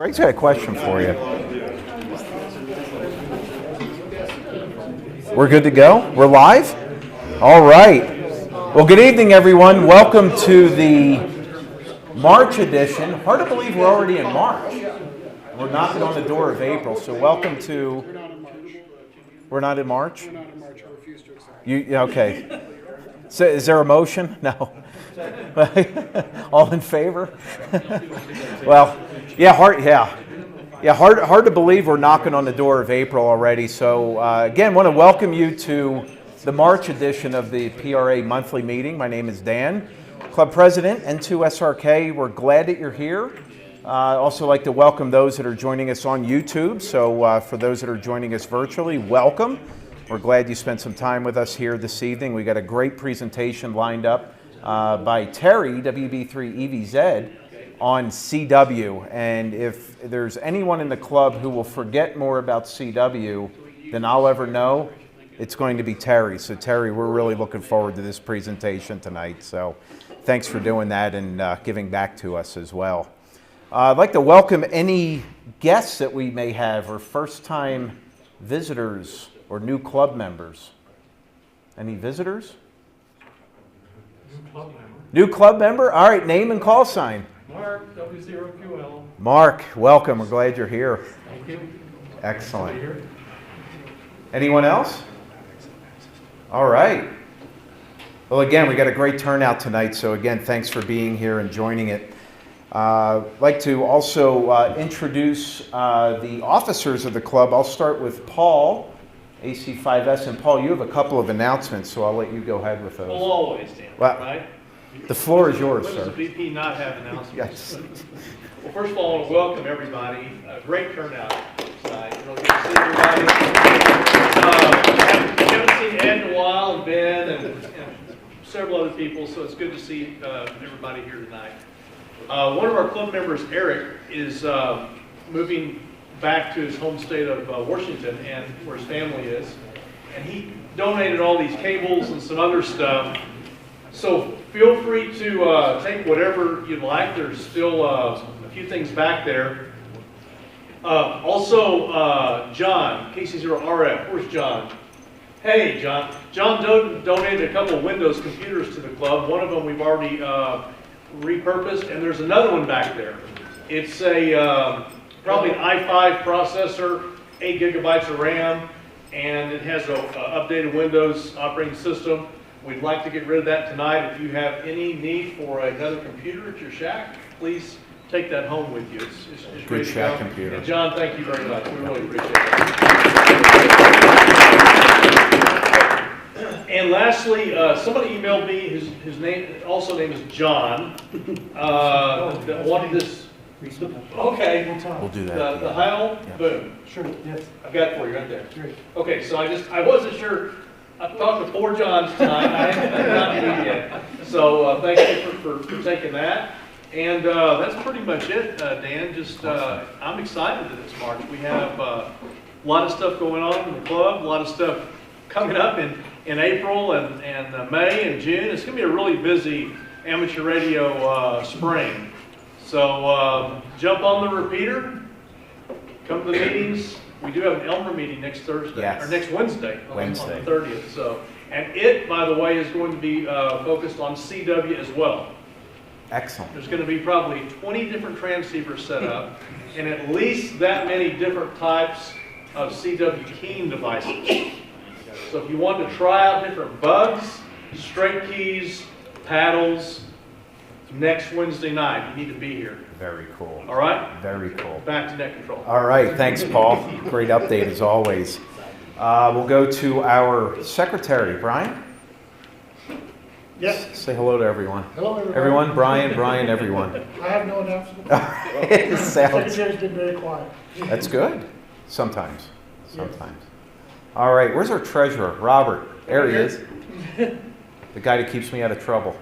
Greg's got a question for you. We're good to go? We're live? All right. Well, good evening, everyone. Welcome to the March edition. Hard to believe we're already in March. We're knocking on the door of April, so welcome to... We're not in March? We're not in March. I refuse to accept. Okay. So is there a motion? No. All in favor? Well, hard to believe we're knocking on the door of April already. So again, want to welcome you to the March edition of the PRA monthly meeting. My name is Dan, club president, N2SRK. We're glad that you're here. Also like to welcome those that are joining us on YouTube. So for those that are joining us virtually, welcome. We're glad you spent some time with us here this evening. We got a great presentation lined up by Terry, WB3EVZ, on CW. And if there's anyone in the club who will forget more about CW than I'll ever know, it's going to be Terry. So Terry, we're really looking forward to this presentation tonight. So thanks for doing that and giving back to us as well. I'd like to welcome any guests that we may have or first-time visitors or new club members. Any visitors? New club member. New club member? All right, name and call sign. Mark, W0QL. Mark, welcome. We're glad you're here. Thank you. Excellent. Here. Anyone else? All right. Well, again, we got a great turnout tonight, so again, thanks for being here and joining it. I'd like to also introduce the officers of the club. I'll start with Paul, AC5S. And Paul, you have a couple of announcements, so I'll let you go ahead with those. We'll always, Dan, Well, right? The floor is yours, When does sir. the VP not have announcements? Yes. Well, first of all, I want to welcome everybody. A great turnout tonight. Really good to see everybody. Haven't seen Ed in a while, and Ben, and several other people, so it's good to see everybody here tonight. One of our club members, Eric, is moving back to his home state of Washington, and where his family is. And he donated all these cables and some other stuff. So feel free to take whatever you'd like. There's still a few things back there. Also, John, KC0RF. Where's John? Hey, John. John donated a couple of Windows computers to the club. One of them we've already repurposed, and there's another one back there. It's a probably an i5 processor, 8 gigabytes of RAM, and it has an updated Windows operating system. We'd like to get rid of that tonight. If you have any need for another computer at your shack, please take that home with you. It's Good ready to shack go. computer. And John, thank you very much. We really appreciate it. And lastly, somebody emailed me. His name is John. That wanted this. Okay. We'll do that. The Heil Yeah. Boom. Sure, yes. I've got it for you right there. Great. Okay, so I wasn't sure. I've talked to 4 Johns tonight. I haven't got you yet. So thank you for taking that. And that's pretty much it, Dan. Just I'm excited that it's March. We have a lot of stuff going on in the club, a lot of stuff coming up in April and May and June. It's going to be a really busy amateur radio spring. So jump on the repeater, come to the meetings. We do have an Elmer meeting next Thursday, Yes. or next Wednesday, on Wednesday. the 30th. So, and it, by the way, is going to be focused on CW as well. Excellent. There's going to be probably 20 different transceivers set up, and at least that many different types of CW keying devices. So if you want to try out different bugs, straight keys, paddles, next Wednesday night, you need to be here. Very cool. All right? Very cool. Back to net control. All right, thanks, Paul. Great update as always. We'll go to our secretary, Brian. Yes. Say hello to everyone. Hello, everyone. Everyone, Brian, everyone. I have no announcement. It sounds, Secretary's been very quiet. that's good. Sometimes. All right, where's our treasurer, Robert? There he is. The guy that keeps me out of trouble.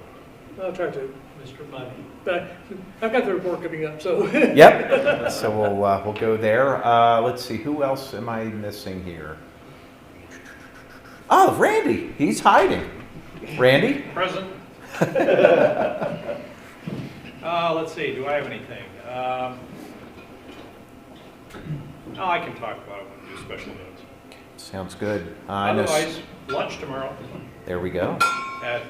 I'll try to. Mr. Money. But I've got the report coming up, so. Yep. So we'll go there. Let's see, who else am I missing here? Oh, Randy. He's hiding. Randy? Present. Let's see, do I have anything? Oh, I can talk about it when we do special notes. Sounds good. I know Otherwise, lunch tomorrow there we go. at,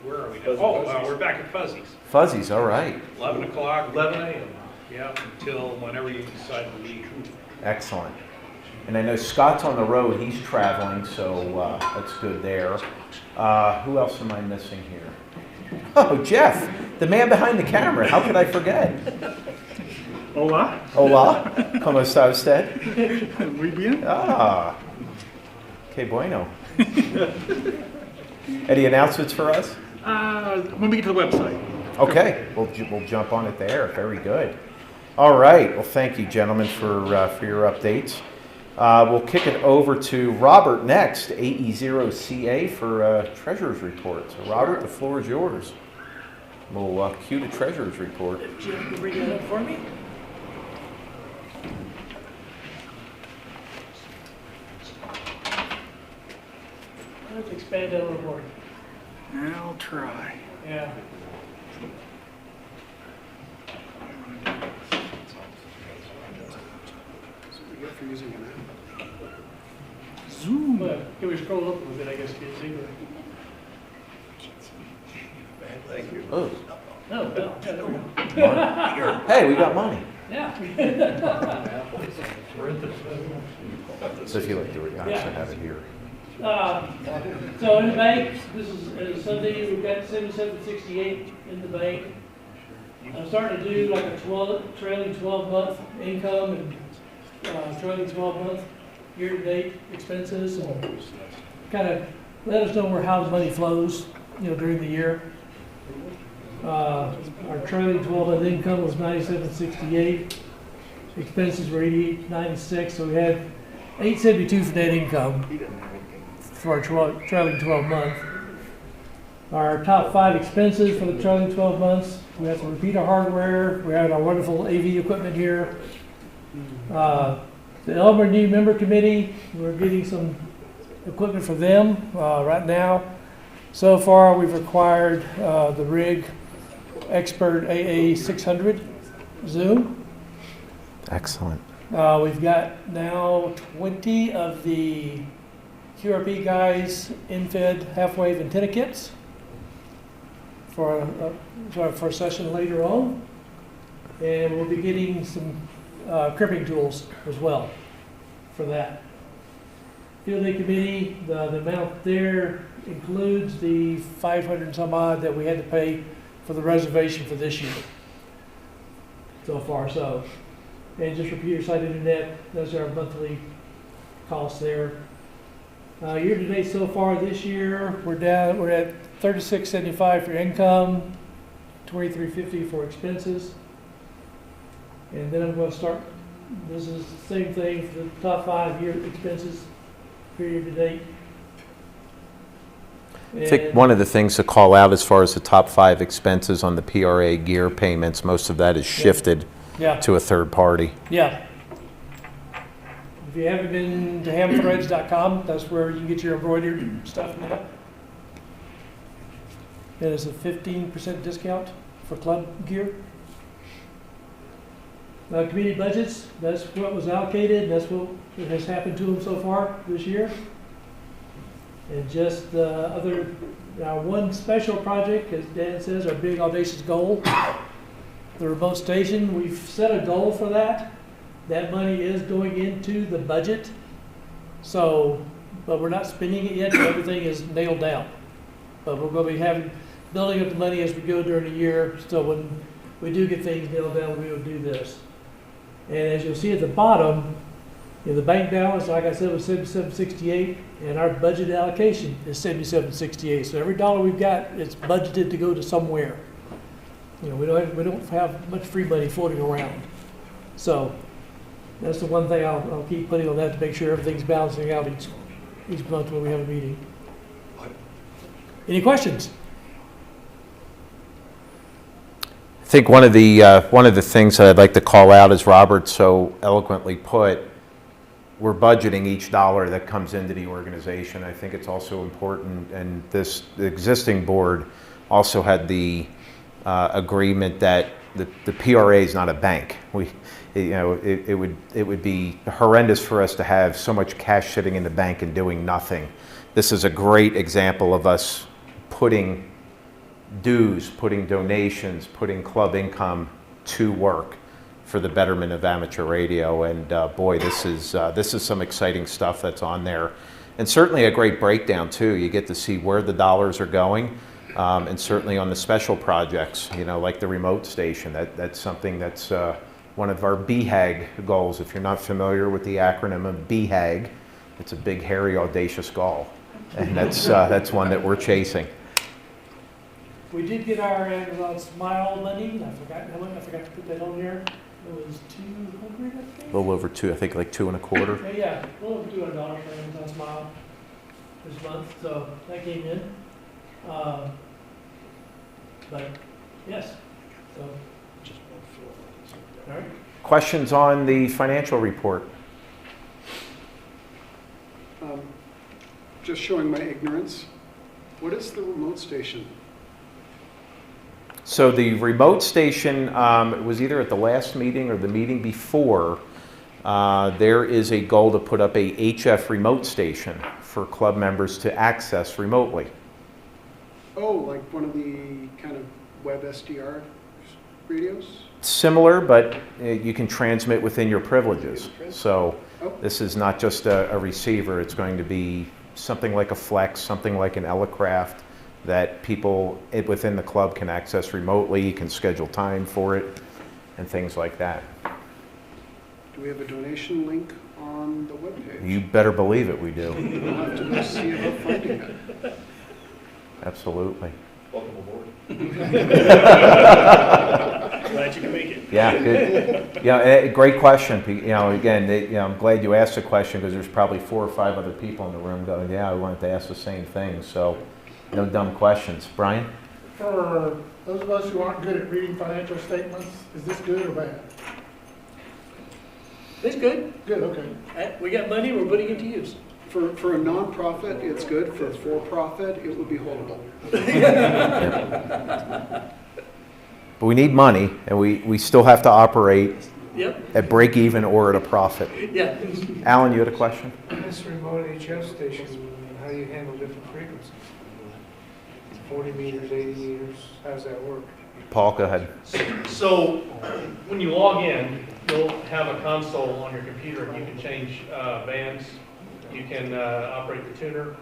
where are we now? Oh, we're back at Fuzzy's. Fuzzies, all right. 11 o'clock. 11 a.m. Yeah, until whenever you decide to leave. Excellent. And I know Scott's on the road. He's traveling, so that's good there. Who else am I missing here? Oh, Jeff, the man behind the camera. How could I forget? Hola, Hola, ¿cómo está usted? muy bien. Ah, que bueno. Any announcements for us? When we get to the website. Okay, we'll jump on it there. Very good. All right. Well, thank you, gentlemen, for your updates. We'll kick it over to Robert next, AE0CA for Treasurer's Report. So, Robert, the floor is yours. We'll cue the Treasurer's Report. Jim, can you bring that up for me? Let's expand that a little more. I'll try. Yeah. If you're using an app. Zoom. But can we scroll up a little bit, I guess, to get Ziegler? Oh, No, no, yeah, there we go. hey, we got money. Yeah. So if you like to read, I actually have it here. So in the bank, this is Sunday, we've got 7768 in the bank. I'm starting to do like a trailing 12-month income and trailing 12-month year-to-date expenses, and kind of let us know how the money flows, during the year. Our trailing 12-month income was 9768. Expenses were 8896, so we had 872 for net income for our trailing 12 month. Our top 5 expenses for the trailing 12 months, we have to repeat our hardware. We have our wonderful AV equipment here. The Elmer New Member Committee, we're getting some equipment for them right now. So far, we've acquired the Rig Expert AA 600 Zoom. Excellent. We've got now 20 of the QRP guys in-fed half-wave antenna kits for a session later on. And we'll be getting some crimping tools as well for that. Field Day Committee, the amount there includes the 500 and some odd that we had to pay for the reservation for this year. So far, so. And just repeat your site internet, those are our monthly costs there. Year to date so far this year, we're at $36.75 for income, $23.50 for expenses. And then I'm going to start, this is the same thing for the top 5 year expenses, period to date. I think one of the things to call out as far as the top 5 expenses on the PRA gear payments, most of that is shifted to a third party. Yeah. If you haven't been to hamthreads.com, that's where you can get your embroidered stuff now. And it's a 15% discount for club gear. Community budgets, that's what was allocated, that's what has happened to them so far this year. And just one special project, as Dan says, our big audacious goal, the remote station. We've set a goal for that. That money is going into the budget. So, but we're not spending it yet. Everything is nailed down. But we're going to be building up the money as we go during the year. So when we do get things nailed down, we will do this. And as you'll see at the bottom, the bank balance, like I said, was $77.68, and our budget allocation is $77.68. So every dollar we've got is budgeted to go to somewhere. We don't have much free money floating around. So that's the one thing I'll keep putting on that to make sure everything's balancing out each month when we have a meeting. Any questions? I think one of the things that I'd like to call out, as Robert so eloquently put, we're budgeting each dollar that comes into the organization. I think it's also important, and the existing board also had the agreement that the PRA is not a bank. It would be horrendous for us to have so much cash sitting in the bank and doing nothing. This is a great example of us putting dues, putting donations, putting club income to work for the betterment of amateur radio. And boy, this is some exciting stuff that's on there. And certainly a great breakdown too. You get to see where the dollars are going. And certainly on the special projects, like the remote station, that's something that's one of our BHAG goals. If you're not familiar with the acronym of BHAG, it's a big, hairy, audacious goal. And that's one that we're chasing. We did get our Amazon Smile money. I forgot to put that on here. It was 200, I think. A little over two, I think like 2.25. Yeah, a little over $200 for Amazon Smile this month. So that came in. But yes, so. All right. Questions on the financial report? Just showing my ignorance, what is the remote station? So the remote station, it was either at the last meeting or the meeting before, there is a goal to put up a HF remote station for club members to access remotely. Oh, like one of the kind of web SDR radios? Similar, but you can transmit within your privileges. So Oh. this is not just a receiver, it's going to be something like a Flex, something like an Elecraft that people within the club can access remotely. You can schedule time for it and things like that. Do we have a donation link on the webpage? You better believe it, we do. We'll have to go see about finding it. Absolutely. Welcome aboard. Glad you can make it. Yeah, good. Great question. Again, I'm glad you asked the question because there's probably 4 or 5 other people in the room going, yeah, I wanted to ask the same thing. So, no dumb questions. Brian? For those of us who aren't good at reading financial statements, is this good or bad? It's good. Good, okay. We got money, we're putting it to use. For a nonprofit, it's good. For-profit, it would be horrible. But we need money, and we still have to operate Yep. at break even or at a profit. Yeah. Alan, you had a question? This remote HF station, how do you handle different frequencies? 40 meters, 80 meters, how does that work? Paul, go ahead. So when you log in, you'll have a console on your computer and you can change bands. You can operate the tuner.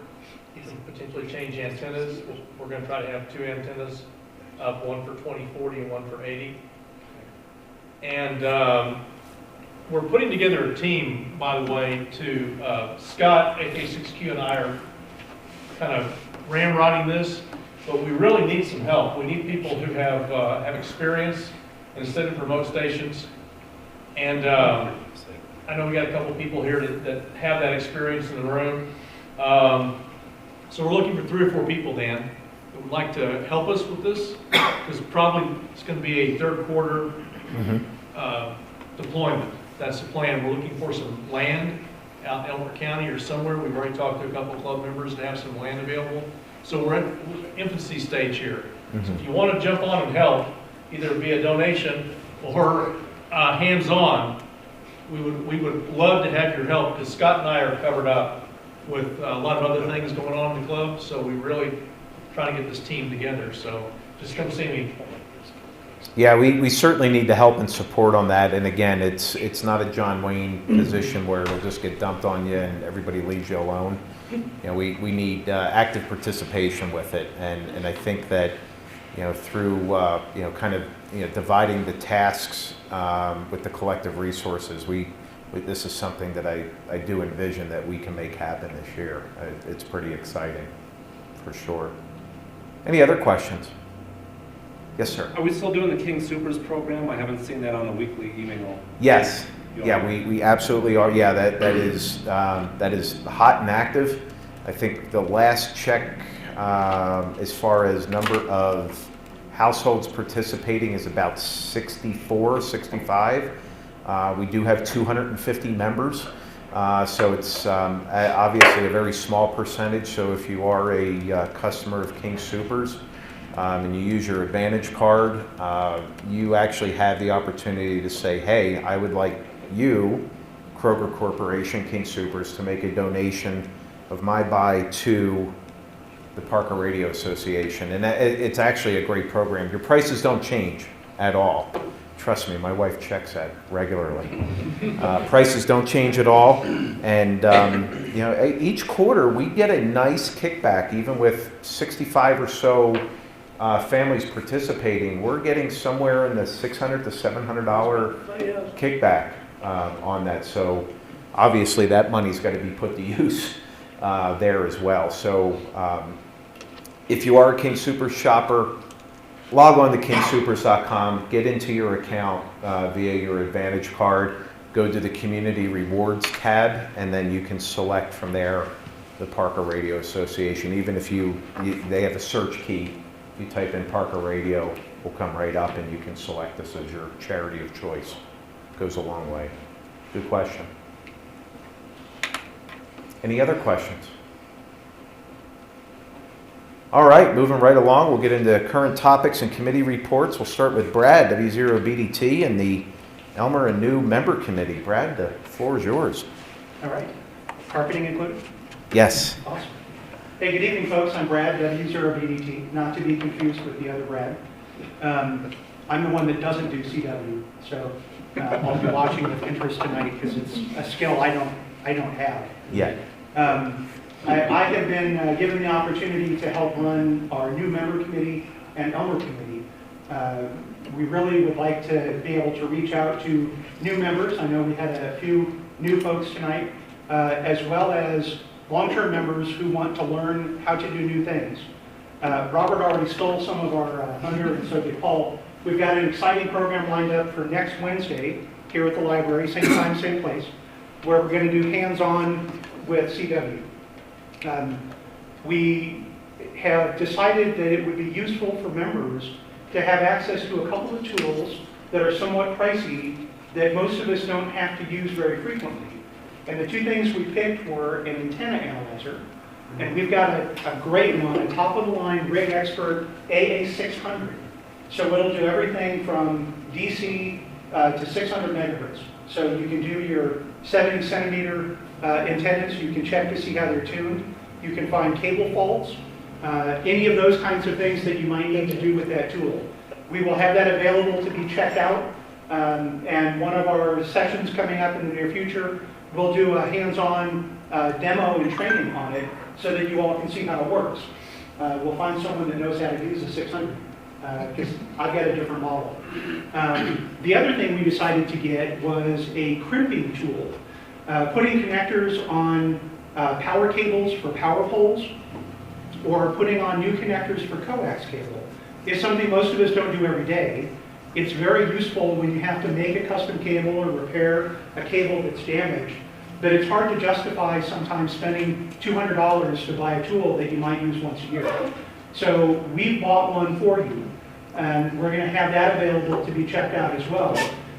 You can potentially change antennas. We're going to try to have 2 antennas up, one for 2040 and one for 80. And we're putting together a team, by the way, to Scott, AK6Q, and I are kind of ramrodding this, but we really need some help. We need people who have experience instead of remote stations. And I know we got a couple people here that have that experience in the room. So we're looking for 3 or 4 people, Dan, that would like to help us with this, because probably it's going to be a third quarter deployment. That's the plan. We're looking for some land out in Elmer County or somewhere. We've already talked to a couple of club members that have some land available. So we're at infancy stage here. So if you want to jump on and help, either via donation or hands-on, we would love to have your help, because Scott and I are covered up with a lot of other things going on in the club, so we really trying to get this team together. So just come see me. Yeah, we certainly need the help and support on that. And again, it's not a John Wayne position where it'll just get dumped on you and everybody leaves you alone. We need active participation with it. And I think that, through, kind of, dividing the tasks with the collective resources, this is something that I do envision that we can make happen this year. It's pretty exciting, for sure. Any other questions? Yes, sir. Are we still doing the King Supers program? I haven't seen that on the weekly email. Yes. Yeah, we absolutely are. Yeah, that is hot and active. I think the last check, as far as number of households participating, is about 64, 65. We do have 250 members, so it's obviously a very small percentage. So if you are a customer of King Supers, and you use your Advantage card, you actually have the opportunity to say, hey, I would like you, Kroger Corporation, King Soopers, to make a donation of my buy to the Parker Radio Association. And it's actually a great program. Your prices don't change at all. Trust me, my wife checks that regularly. Prices don't change at all. And you know, each quarter we get a nice kickback, even with 65 or so families participating. We're getting somewhere in the $600 to $700 kickback on that. So obviously that money's got to be put to use there as well. So if you are a King Soopers shopper, log on to kingsoopers.com, get into your account via your Advantage card, go to the Community Rewards tab, and then you can select from there the Parker Radio Association. Even if they have a search key, you type in Parker Radio, will come right up, and you can select this as your charity of choice. Goes a long way. Good question. Any other questions? All right, moving right along, we'll get into current topics and committee reports. We'll start with Brad, W0BDT, and the Elmer and New Member Committee. Brad, the floor is yours. All right. Carpeting included? Yes. Awesome. Hey, good evening, folks. I'm Brad, W0BDT, not to be confused with the other Brad. I'm the one that doesn't do CW, so I'll be watching with interest tonight because it's a skill I don't have. Yeah. I have been given the opportunity to help run our New Member Committee and Elmer Committee. We really would like to be able to reach out to new members. I know we had a few new folks tonight, as well as long-term members who want to learn how to do new things. Robert already stole some of our thunder, and so did Paul. We've got an exciting program lined up for next Wednesday here at the library, same time, same place, where we're going to do hands-on with CW. We have decided that it would be useful for members to have access to a couple of tools that are somewhat pricey that most of us don't have to use very frequently. And the two things we picked were an antenna analyzer, and we've got a great one, a top-of-the-line Rig Expert AA600. So it'll do everything from DC to 600 megahertz. So you can do your 70 centimeter antennas, you can check to see how they're tuned. You can find cable faults, any of those kinds of things that you might need to do with that tool. We will have that available to be checked out, and one of our sessions coming up in the near future, we'll do a hands-on demo and training on it so that you all can see how it works. We'll find someone that knows how to use the 600, because I've got a different model. The other thing we decided to get was a crimping tool. Putting connectors on power cables for power poles, or putting on new connectors for coax cable is something most of us don't do every day. It's very useful when you have to make a custom cable or repair a cable that's damaged, but it's hard to justify sometimes spending $200 to buy a tool that you might use once a year. So we bought one for you, and we're going to have that available to be checked out as well.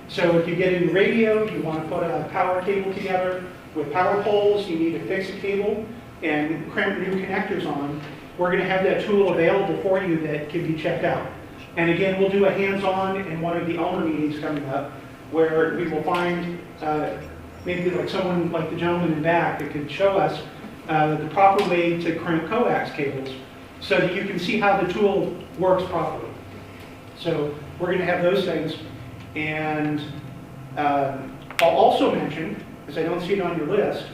So if you get in radio, you want to put a power cable together with power poles, you need to fix a cable and crimp new connectors on, we're going to have that tool available for you that can be checked out. And again, we'll do a hands-on in one of the Elmer meetings coming up, where we will find maybe like someone like the gentleman in back that could show us the proper way to crimp coax cables so that you can see how the tool works properly. So we're going to have those things. And I'll also mention, because I don't see it on your list,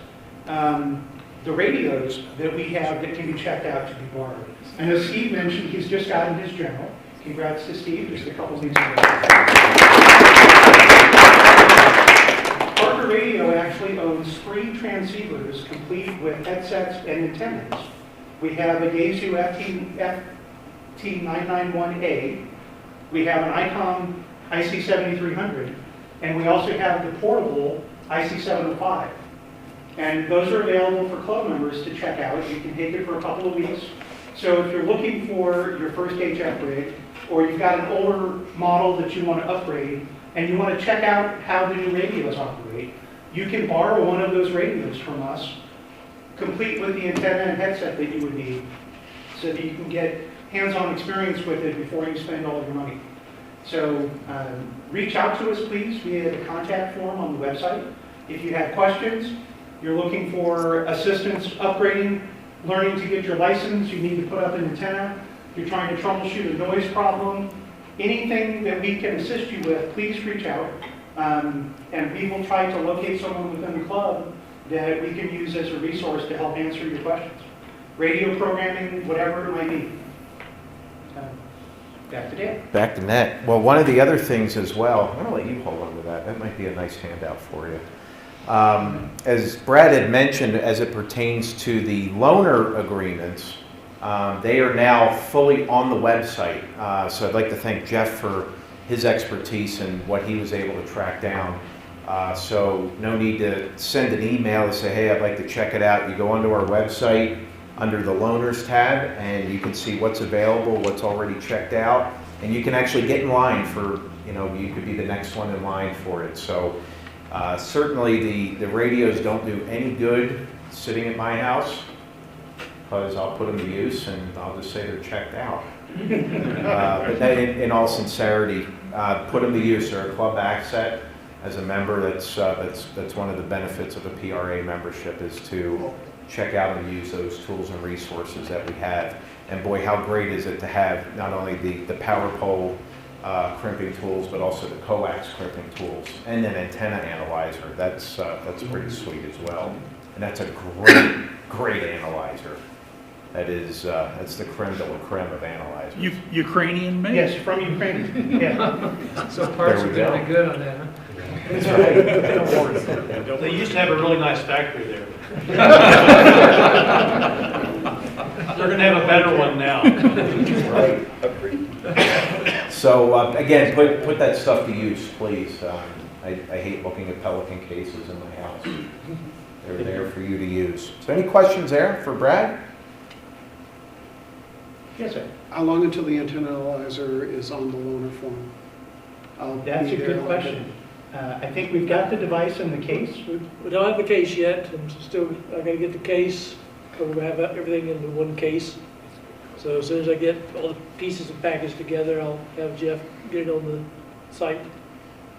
the radios that we have that can be checked out to be borrowed. I know Steve mentioned he's just gotten his general. Congrats to Steve, just a couple of weeks ago. Parker Radio actually owns 3 transceivers complete with headsets and antennas. We have a Yaesu FT991A, we have an ICOM IC7300, and we also have the portable IC705. And those are available for club members to check out. You can take it for a couple of weeks. So if you're looking for your first HF rig, or you've got an older model that you want to upgrade, and you want to check out how the new radios operate, you can borrow one of those radios from us, complete with the antenna and headset that you would need, so that you can get hands-on experience with it before you spend all your money. So reach out to us, please, via the contact form on the website. If you have questions, you're looking for assistance upgrading, learning to get your license, you need to put up an antenna, you're trying to troubleshoot a noise problem, anything that we can assist you with, please reach out. And we will try to locate someone within the club that we can use as a resource to help answer your questions. Radio programming, whatever it might be. Back to Dan. Back to Ned. Well, one of the other things as well, I'm going to let you hold on to that. That might be a nice handout for you. As Brad had mentioned, as it pertains to the loaner agreements, they are now fully on the website. So I'd like to thank Jeff for his expertise and what he was able to track down. So no need to send an email to say, hey, I'd like to check it out. You go onto our website under the loaners tab and you can see what's available, what's already checked out, and you can actually get in line for, you could be the next one in line for it. So certainly the radios don't do any good sitting at my house, because I'll put them to use and I'll just say they're checked out. But in all sincerity, put them to use. They're a club asset. As a member, that's one of the benefits of a PRA membership, is to check out and use those tools and resources that we have. And boy, how great is it to have not only the power pole crimping tools, but also the coax crimping tools and an antenna analyzer. That's pretty sweet as well. And that's a great analyzer. That's the creme de la creme of analyzers. Ukrainian made? Yes, from Ukraine. Yeah. So parts There are we go. gonna be good on that, huh? That's right. They used to have a really nice factory there. They're gonna have a better one now. Right. So again, put that stuff to use, please. I hate looking at Pelican cases in my house. They're there for you to use. So any questions there for Brad? Yes, sir. How long until the antenna analyzer is on the loaner form? That's a good question. I think we've got the device in the case. We don't have the case yet, and still, I gotta get the case, but we have everything into one case. So as soon as I get all the pieces and packaged together, I'll have Jeff get it on the site.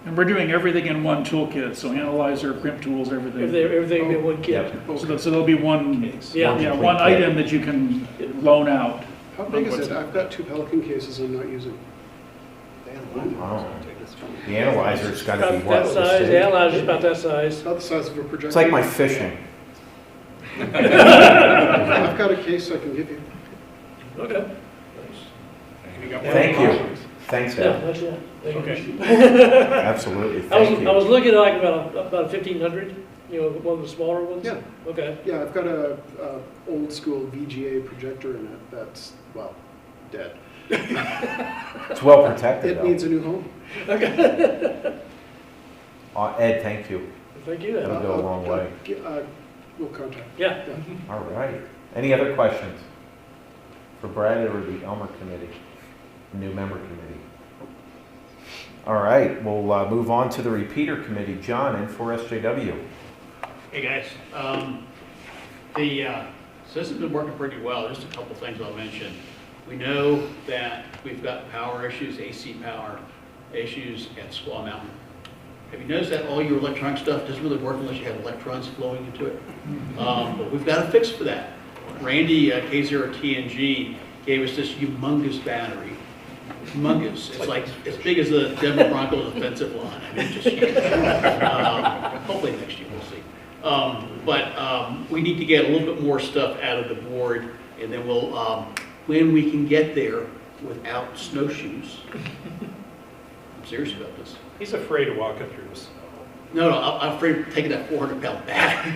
And we're doing everything in one toolkit, so analyzer, crimp tools, everything. Everything will be in one kit. So there'll be one, Yeah. one item that you can loan out. How big is it? I've got 2 Pelican cases I'm not using. Wow. The analyzer's got to be About what? that size, the analyzer's about that size. About the size of a projector. It's like my fishing. I've got a case I can give you. Okay. Thank you. Thanks, Yeah, Ed. that's it. Okay. Absolutely. I Thank was you. looking at like about 1,500, one of the smaller ones. Yeah. Okay. Yeah, I've got a old school VGA projector in it that's, well, dead. It's well protected, It though. needs a new home. Ed, thank you. Thank you. That'll go a long way. We'll contact. Yeah. All right. Any other questions for Brad or the Elmer Committee, new member committee? All right, we'll move on to the repeater committee. John, in for SJW. Hey guys, so this has been working pretty well. Just a couple things I'll mention. We know that we've got power issues, AC power issues at Squaw Mountain. Have you noticed that all your electronic stuff doesn't really work unless you have electrons flowing into it? But we've got a fix for that. Randy at K0TNG gave us this humongous battery. Humongous. It's like as big as the Denver Broncos offensive line. I mean, it's just huge. Hopefully next year we'll see. But we need to get a little bit more stuff out of the board, and then we'll, when we can get there without snowshoes. I'm serious about this. He's afraid of walking through the snow. No, I'm afraid of taking that 400-pound bag.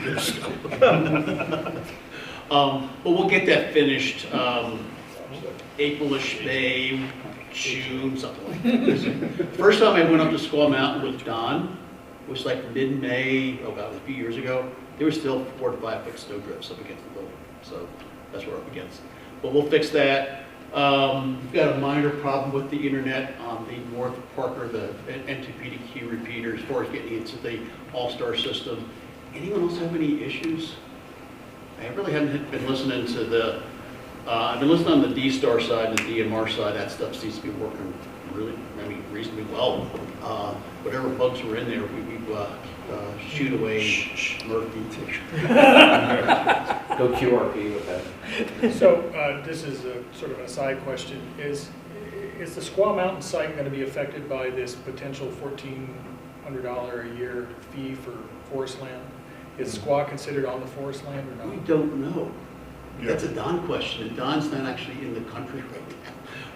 But we'll get that finished April-ish, May, June, something like that. First time I went up to Squaw Mountain with Don was like mid-May, about a few years ago. There were still 4 to 5 foot snow drifts up against the building. So that's what we're up against. But we'll fix that. We've got a minor problem with the internet on the North Parker, the N2PDQ repeater, as far as getting into the All-Star system. Anyone else have any issues? I really haven't been listening to the I've been listening on the D-Star side and the DMR side. That stuff seems to be working really, reasonably well. Whatever bugs were in there, we've shooed away Murphy. Go QRP with that. So, this is a sort of a side question. Is the Squaw Mountain site going to be affected by this potential $1,400 a year fee for forest land? Is Squaw considered on the forest land or We not? don't know. That's a Don question, and Don's not actually in the country right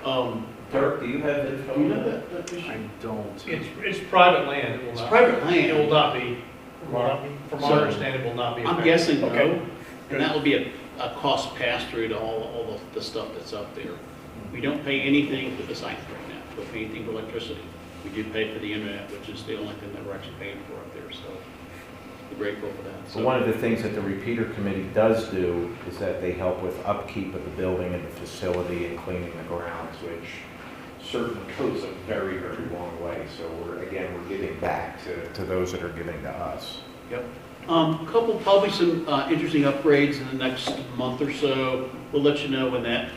now. Dirk, do you have info? Do you know that issue? I don't. It's private land. It will It's not- private It will land. not be, from So, our understanding, it will not be. I'm affected. guessing no, Okay. and that will be a cost pass-through to all the stuff that's up there. We don't pay anything for the site right now. We don't pay anything for electricity. We do pay for the internet, which is the only thing that we're actually paying for up there, so we're grateful for that. So one of the things that the repeater committee does do is that they help with upkeep of the building and the facility and cleaning the grounds, which certainly goes a very, very long way. So we're giving back to those that are giving to us. Yep. Probably some interesting upgrades in the next month or so. We'll let you know when that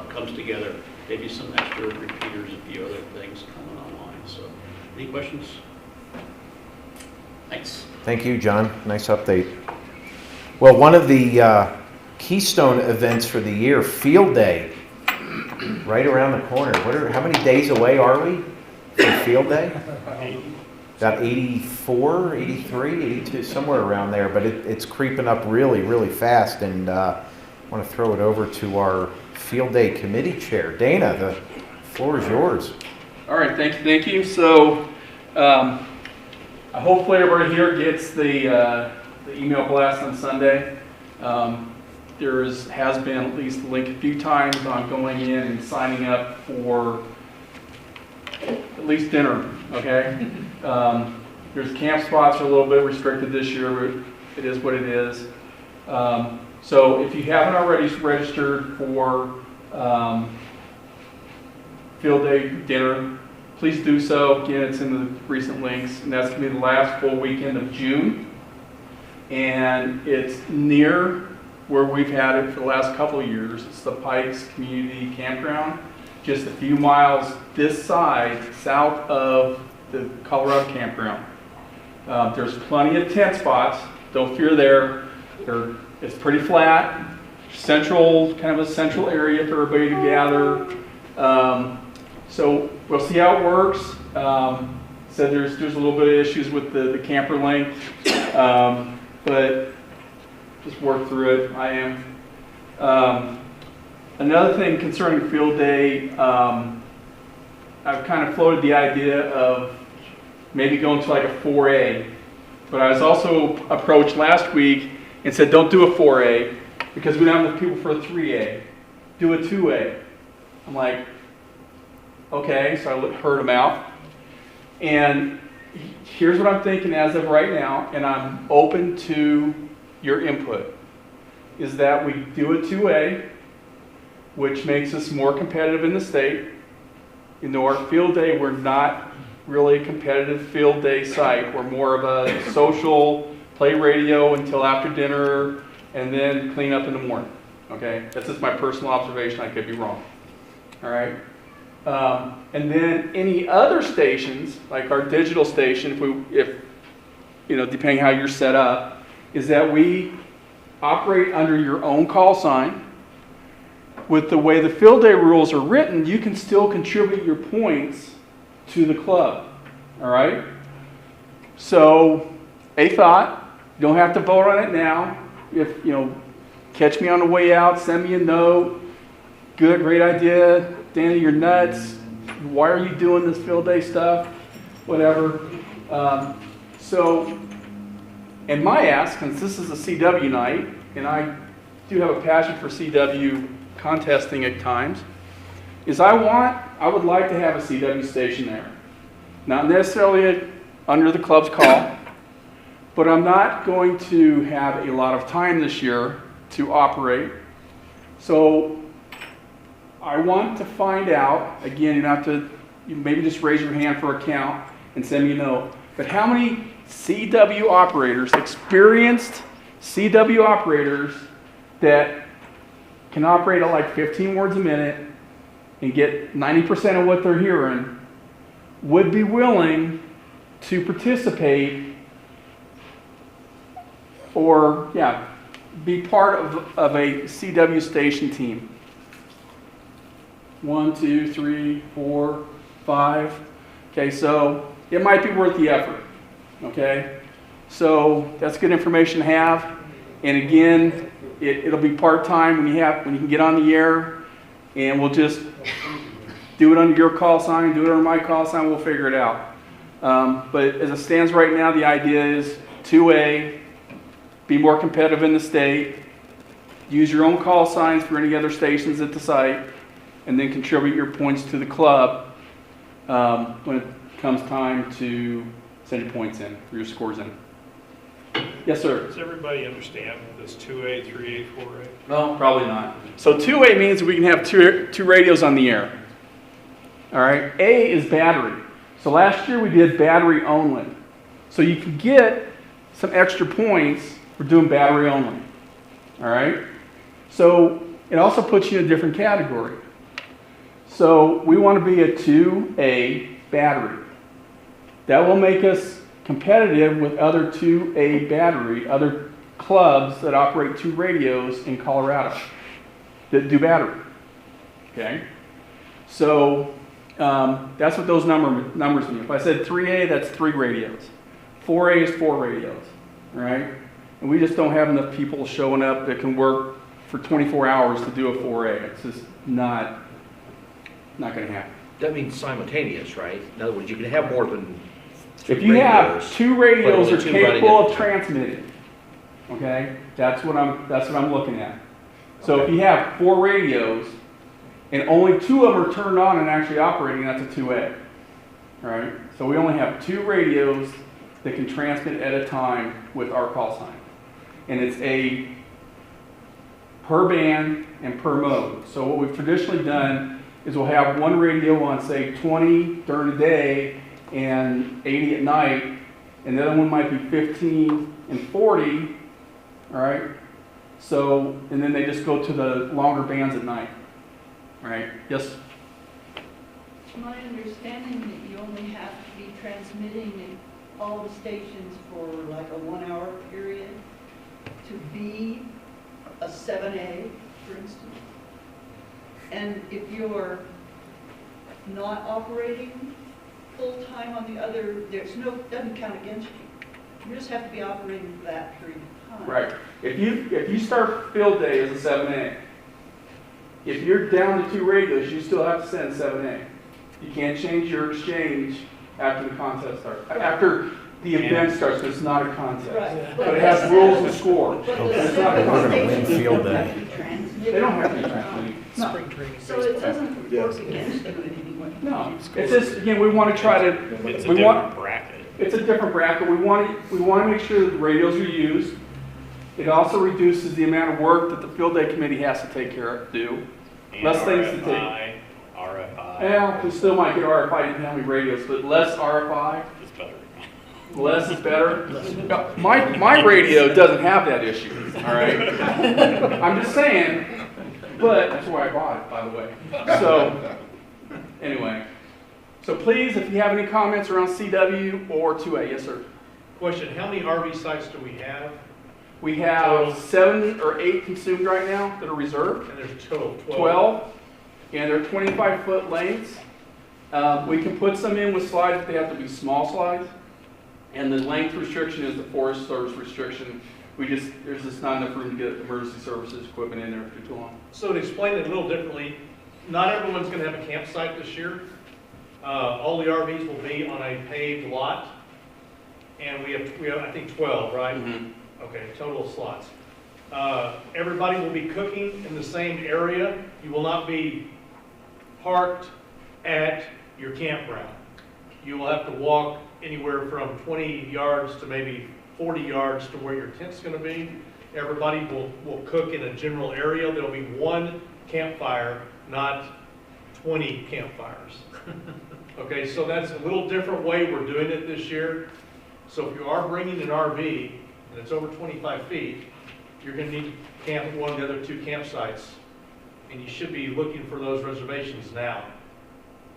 comes together. Maybe some extra repeaters, a few other things coming online. So, any questions? Thanks. Thank you, John. Nice update. Well, one of the keystone events for the year, Field Day, right around the corner. How many days away are we from Field Day? About 84, 83, 82, somewhere around there. But it's creeping up really, really fast. And I want to throw it over to our Field Day Committee Chair. Dana, the floor is yours. All right, thank you. So hopefully everybody here gets the email blast on Sunday. There has been at least a link a few times on going in and signing up for at least dinner, okay? There's camp spots are a little bit restricted this year, but it is what it is. So if you haven't already registered for Field Day dinner, please do so. Again, it's in the recent links, and that's going to be the last full weekend of June. And it's near where we've had it for the last couple of years. It's the Pikes Community Campground, just a few miles this side, south of the Colorado Campground. There's plenty of tent spots. Don't fear there. It's pretty flat, kind of a central area for everybody to gather. So we'll see how it works. So there's a little bit of issues with the camper length, but just work through it. I am. Another thing concerning Field Day, I've kind of floated the idea of maybe going to like a 4A, but I was also approached last week and said don't do a 4A because we don't have enough people for a 3A. Do a 2A. I'm like, okay, so I heard them out. And here's what I'm thinking as of right now, and I'm open to your input, is that we do a 2A, which makes us more competitive in the state. In our Field Day, we're not really a competitive Field Day site. We're more of a social, play radio until after dinner, and then clean up in the morning. Okay, that's just my personal observation. I could be wrong. All right. And then any other stations, like our digital station, if depending how you're set up, is that we operate under your own call sign. With the way the Field Day rules are written, you can still contribute your points to the club. All right. So, a thought. You don't have to vote on it now. If catch me on the way out, send me a note. Good, great idea. Danny, you're nuts. Why are you doing this Field Day stuff? Whatever. And my ask, since this is a CW night, and I do have a passion for CW contesting at times, is I would like to have a CW station there. Not necessarily under the club's call, but I'm not going to have a lot of time this year to operate. So I want to find out, again, you maybe just raise your hand for a count and send me a note, but how many CW operators, experienced CW operators that can operate at like 15 words a minute and get 90% of what they're hearing would be willing to participate or, yeah, be part of a CW station team. 1, 2, 3, 4, 5. Okay, so it might be worth the effort. Okay, so that's good information to have. And again, it'll be part-time when you can get on the air, and we'll just do it under your call sign, do it under my call sign, we'll figure it out. But as it stands right now, the idea is 2A, be more competitive in the state, use your own call signs for any other stations at the site, and then contribute your points to the club when it comes time to send your points in, or your scores in. Yes, sir? Does everybody understand this 2A, 3A, 4A? No, probably not. So 2A means we can have two radios on the air. All right. A is battery. So last year we did battery only. So you can get some extra points for doing battery only. All right. So it also puts you in a different category. So we want to be a 2A battery. That will make us competitive with other 2A battery, other clubs that operate 2 radios in Colorado that do battery. Okay? So that's what those numbers mean. If I said 3A, that's 3 radios. 4A is 4 radios. Right? And we just don't have enough people showing up that can work for 24 hours to do a 4A. It's just not going to happen. That means simultaneous, right? In other words, you can have more than 3 If you have radios, 2 radios but are only 2 running capable at of a time. transmitting, okay, that's what I'm looking at. So if you have 4 radios and only 2 of them are turned on and actually operating, that's a 2A. All right. So we only have 2 radios that can transmit at a time with our call sign, and it's a per band and per mode. So what we've traditionally done is we'll have one radio on, say, 20 during the day and 80 at night, and the other one might be 15 and 40, all right? So, and then they just go to the longer bands at night, all right? Yes? My understanding that you only have to be transmitting in all the stations for like a 1-hour period to be a 7A, for instance. And if you're not operating full-time on the other, doesn't count against you. You just have to be operating for that period of time. Right. If you start field day as a 7A, if you're down to 2 radios, you still have to send 7A. You can't change your exchange after the contest starts. After the event starts, it's not a contest. Right. But it has rules and score. But the It's not a We're gonna win contest. field day. have to be transmitted. They don't have to be transmitting. No. Spring training. So it doesn't work against you in any way. No. It's just, again, we want to try to, It's a we want, different bracket. it's a different bracket. We want to make sure that the radios are used. It also reduces the amount of work that the field day committee has to take care of, do. Less things to take. RFI. Well, we still might get RFI depending on how many radios, but less RFI. It's better. Less is better. No, my radio doesn't have that issue, all right? I'm just saying, but that's why I bought it, by the way. So, anyway. So please, if you have any comments around CW or 2A, yes, sir. Question, how many RV sites do we have? We have 7 or 8 consumed right now that are reserved. And there's a total of 12. 12, and they're 25-foot lengths. We can put some in with slides, but they have to be small slides. And the length restriction is the Forest Service restriction. There's just not enough room to get emergency services equipment in there for too long. So to explain it a little differently, not everyone's going to have a campsite this year. All the RVs will be on a paved lot. And we have I think 12, right? Mm-hmm. Okay, total slots. Everybody will be cooking in the same area. You will not be parked at your campground. You will have to walk anywhere from 20 yards to maybe 40 yards to where your tent's going to be. Everybody will cook in a general area. There'll be one campfire, not 20 campfires. Okay, so that's a little different way we're doing it this year. So if you are bringing an RV and it's over 25 feet, you're going to need to camp at one of the other 2 campsites and you should be looking for those reservations now.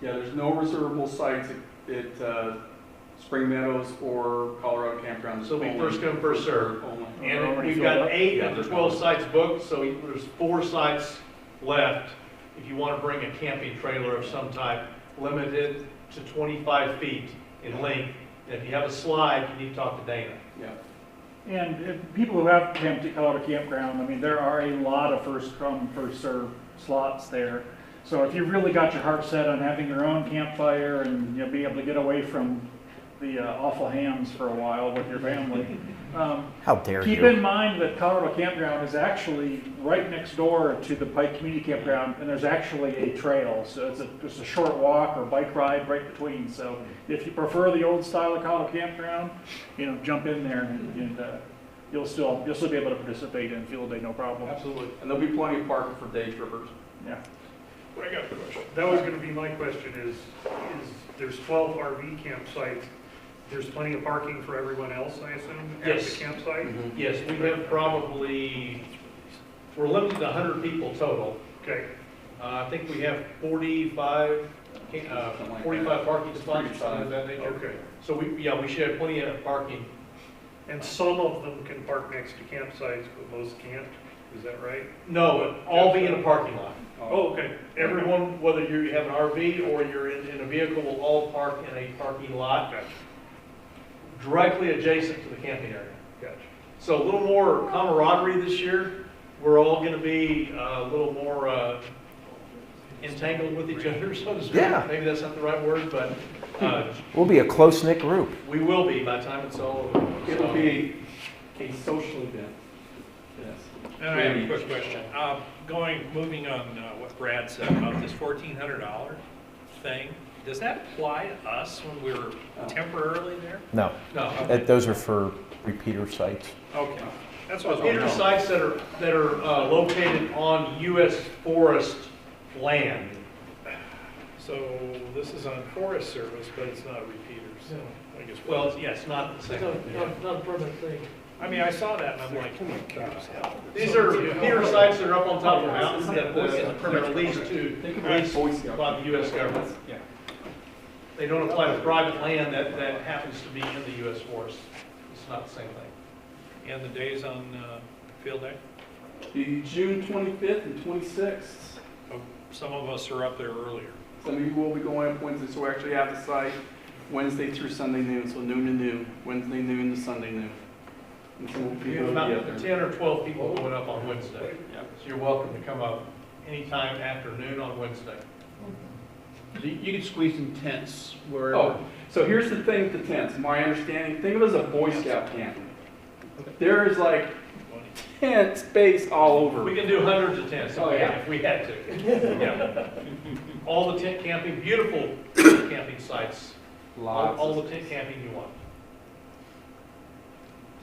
Yeah, there's no reservable sites at Spring Meadows or Colorado Campgrounds. So it'll be first come, first served. Only. And we've got 8 of the 12 sites booked, so there's 4 sites left. If you want to bring a camping trailer of some type, limited to 25 feet in length. And if you have a slide, you need to talk to Dana. Yeah. And if people who have camped at Colorado Campground, I mean, there are a lot of first come, first served slots there. So if you've really got your heart set on having your own campfire and, you know, being able to get away from the awful hams for a while with your family, How dare keep you? in mind that Colorado Campground is actually right next door to the Pike Community Campground, and there's actually a trail. So it's just a short walk or bike ride right between. So if you prefer the old style of Colorado Campground, you know, jump in there and you'll still be able to participate in field day, no problem. Absolutely. And there'll be plenty of parking for day trippers. Yeah. I got a question. That was gonna be my question is there's 12 RV campsites. There's plenty of parking for everyone else, I assume, at Yes. the campsite? Yes, we have probably, we're limited to 100 people total. Okay. I think we have 45 parking spots, something of that nature. Okay. So we should have plenty of parking. And some of them can park next to campsites, but most can't? Is that right? No, all be in a parking lot. Oh, okay. Everyone, whether you have an RV or you're in a vehicle, will all park in a parking lot Gotcha. directly adjacent to the camping area. Gotcha. So a little more camaraderie this year. We're all going to be a little more entangled with each other, so to speak. Yeah. Maybe that's not the right word, but We'll be a close-knit group. we will be by the time it's all over. It'll be a social event. Yes. And I have a quick question. Moving on what Brad said about this $1,400 thing, does that apply to us when we're temporarily there? No, No. those are for repeater sites. Okay, that's what I was Repeater wondering. sites that are located on U.S. forest land. So this is on Forest Service, but it's not repeaters. So I guess. Well, it's not the same. Not a permanent thing. I mean, I saw that and I'm like, These are repeater sites that are up on top of mountains that are leased by the U.S. government. Yeah. They don't apply to private land that happens to be in the U.S. forest. It's not the same thing. And the days on field day? The June 25th and 26th. Oh, some of us are up there earlier. Some of you will be going up Wednesday, so we actually have the site Wednesday through Sunday noon, so noon to noon, Wednesday noon to Sunday noon. And some We people have will be about up there. 10 or 12 people going up on Wednesday. Yeah. So you're welcome to come up anytime after noon on Wednesday. You can squeeze in tents wherever. Oh, so here's the thing with the tents. My understanding, think of it as a Boy Scout camp. There is like tent space all over. We can do hundreds of tents Oh, yeah. if we had to. Yeah. All the tent camping, beautiful camping sites. Lots All of the tent camping you want.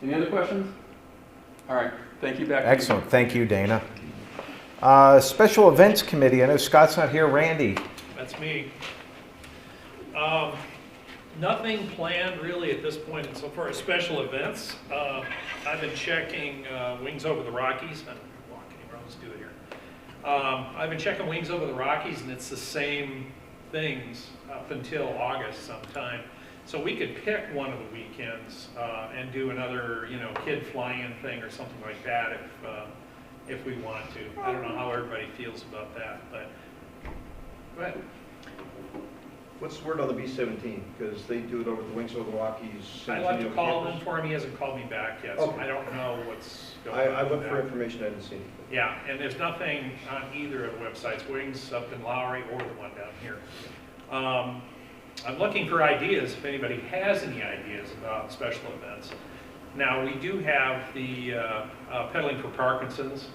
Any other questions? All right, thank you, back to you. Excellent, thank you, Dana. Special Events Committee, I know Scott's not here, Randy. That's me. Nothing planned really at this point insofar as special events. I've been checking Wings Over the Rockies. I'm walking around, let's do it here. I've been checking Wings Over the Rockies, and it's the same things up until August sometime. So we could pick one of the weekends and do another, kid fly-in thing or something like that if we want to. I don't know how everybody feels about that, but go ahead. What's the word on the B-17? Because they do it over the Wings Over the Rockies. I'd like to call him for him. He hasn't called me back yet, so Okay. I don't know what's going on. I with looked for that. information, I didn't see anything. Yeah, and there's nothing on either of the websites, Wings up in Lowry or the one down here. I'm looking for ideas, if anybody has any ideas about special events. Now, we do have the Pedaling for Parkinsons.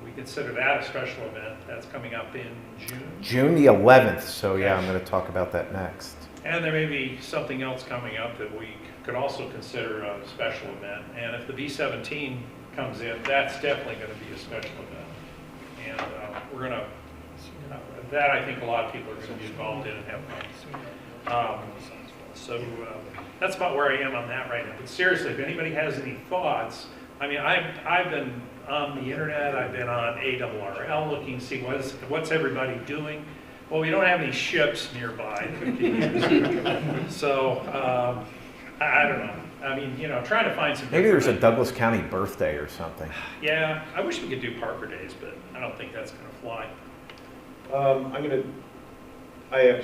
We consider that a special event. That's coming up in June. June the 11th, so yeah, I'm going to talk about that next. And there may be something else coming up that we could also consider a special event. And if the B-17 comes in, that's definitely going to be a special event. And we're going to, that I think a lot of people are going to be involved in and have fun. So that's about where I am on that right now. But seriously, if anybody has any thoughts, I mean, I've been on the internet, I've been on ARRL looking to see what's everybody doing. Well, we don't have any ships nearby that we can use. So, I don't know. I mean, you know, trying to find some. Maybe there's a Douglas County birthday or something. Yeah, I wish we could do Parker Days, but I don't think that's gonna fly. I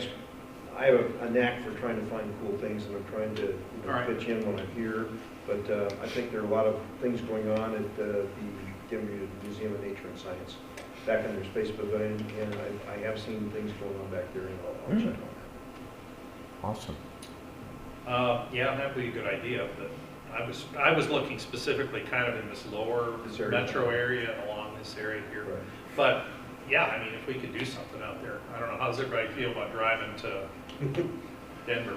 have a knack for trying to find cool things, and I'm trying to All right. pitch in when I'm here. But I think there are a lot of things going on at the Denver Museum of Nature and Science, back in their space pavilion, and I have seen things going on back there, and I'll check on that. Awesome. Yeah, that'd be a good idea, but I was looking specifically kind of in this lower metro area and along this area here. Right. But yeah, I mean, if we could do something out there, I don't know, how does everybody feel about driving to Denver?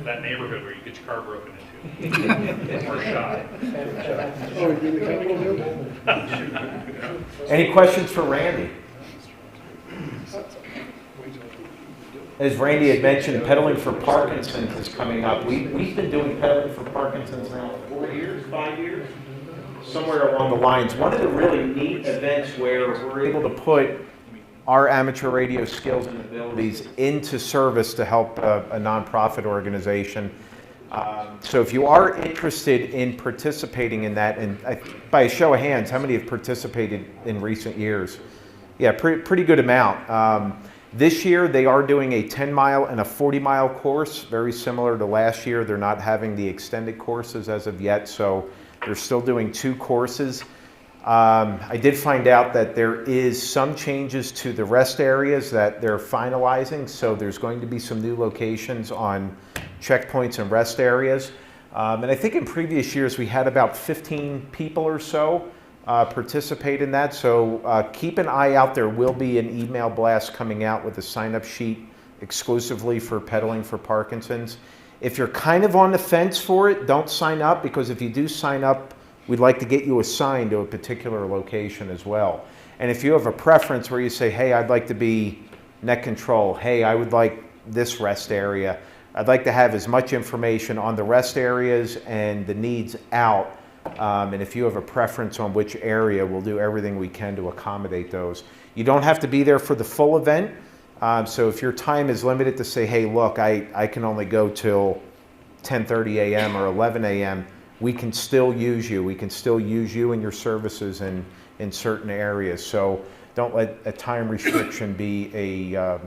That neighborhood where you get your car broken into or shot. Oh, you mean the Capitol Hill? Any questions for Randy? As Randy had mentioned, Pedaling for Parkinsons is coming up. We've been doing Pedaling for Parkinsons now 4 years, 5 years? Somewhere along the lines. One of the really neat events where we're able to put our amateur radio skills and abilities into service to help a nonprofit organization. So if you are interested in participating in that, and by a show of hands, how many have participated in recent years? Yeah, pretty good amount. This year they are doing a 10-mile and a 40-mile course, very similar to last year. They're not having the extended courses as of yet, so they're still doing 2 courses. I did find out that there is some changes to the rest areas that they're finalizing, so there's going to be some new locations on checkpoints and rest areas. And I think in previous years we had about 15 people or so participate in that, so keep an eye out. There will be an email blast coming out with a sign-up sheet exclusively for Pedaling for Parkinsons. If you're kind of on the fence for it, don't sign up, because if you do sign up, we'd like to get you assigned to a particular location as well. And if you have a preference where you say, hey, I'd like to be net control, hey, I would like this rest area, I'd like to have as much information on the rest areas and the needs out. And if you have a preference on which area, we'll do everything we can to accommodate those. You don't have to be there for the full event. So if your time is limited to say, hey, look, I can only go till 10:30 a.m. or 11 a.m., we can still use you. We can still use you and your services in certain areas. So don't let a time restriction be a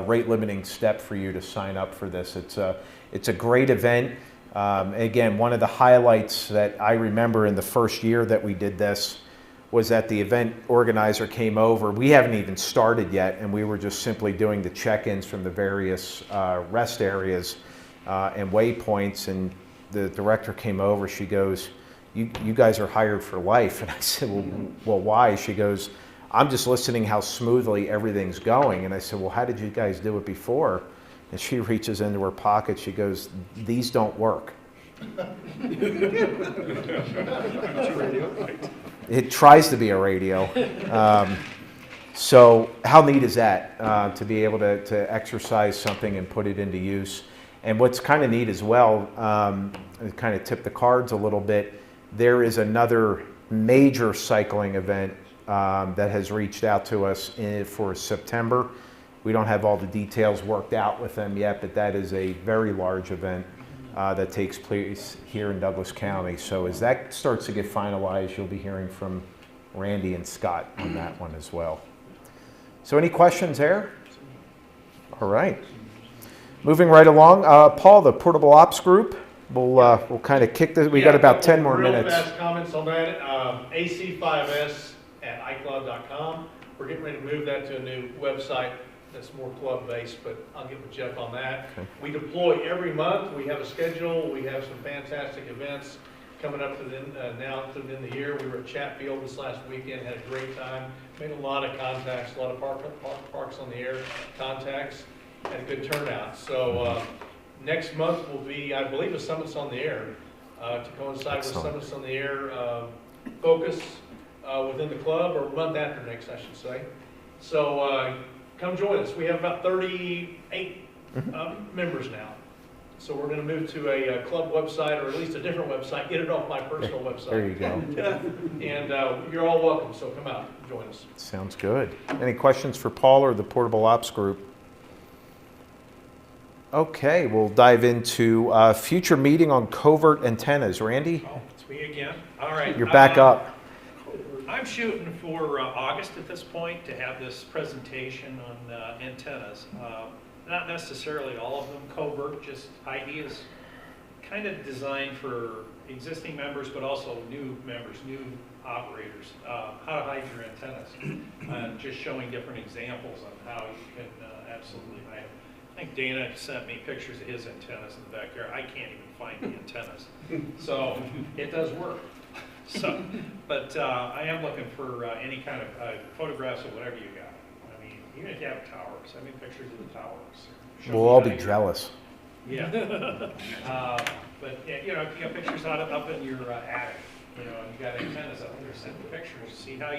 rate limiting step for you to sign up for this. It's a great event. Again, one of the highlights that I remember in the first year that we did this was that the event organizer came over. We haven't even started yet, and we were just simply doing the check-ins from the various rest areas and waypoints, and the director came over. She goes, you guys are hired for life. And I said, well, why? She goes, I'm just listening how smoothly everything's going. And I said, well, how did you guys do it before? And she reaches into her pocket. She goes, these don't work. It tries to be a radio. So how neat is that, to be able to exercise something and put it into use? And what's kind of neat as well, kind of tip the cards a little bit, there is another major cycling event that has reached out to us for September. We don't have all the details worked out with them yet, but that is a very large event that takes place here in Douglas County. So as that starts to get finalized, you'll be hearing from Randy and Scott on that one as well. So any questions there? All right. Moving right along, Paul, the Portable Ops Group, we'll kind of kick this. We got about 10 more minutes. Real fast comments on that. AC5s@iCloud.com. We're getting ready to move that to a new website that's more club-based, but I'll get with Jeff on that. Okay. We deploy every month. We have a schedule. We have some fantastic events coming up to now to the end of the year. We were at Chatfield this last weekend, had a great time, made a lot of contacts, a lot of Parks on the Air contacts, had a good turnout. So next month will be, I believe, a Summits on the Air to coincide with Summits on the Air focus within the club, or month after next, I should say. So come join us. We have about 38 members now. So we're going to move to a club website, or at least a different website, get it off my personal website. There you go. And you're all welcome, so come out, join us. Sounds good. Any questions for Paul or the Portable Ops Group? Okay, we'll dive into future meeting on covert antennas. Randy, Oh, it's me again. All right. you're back up. I'm shooting for August at this point to have this presentation on antennas. Not necessarily all of them covert, just ideas kind of designed for existing members, but also new members, new operators, how to hide your antennas. Just showing different examples on how you can absolutely hide. I think Dana sent me pictures of his antennas in the backyard. I can't even find the antennas. So it does work. So, but I am looking for any kind of photographs of whatever you got. I mean, even if you have a tower, send me pictures of the towers. Show We'll me all how be you- jealous. Yeah. But yeah, you know, if you got pictures up in your attic, you know, and you got antennas up there, send me pictures. See how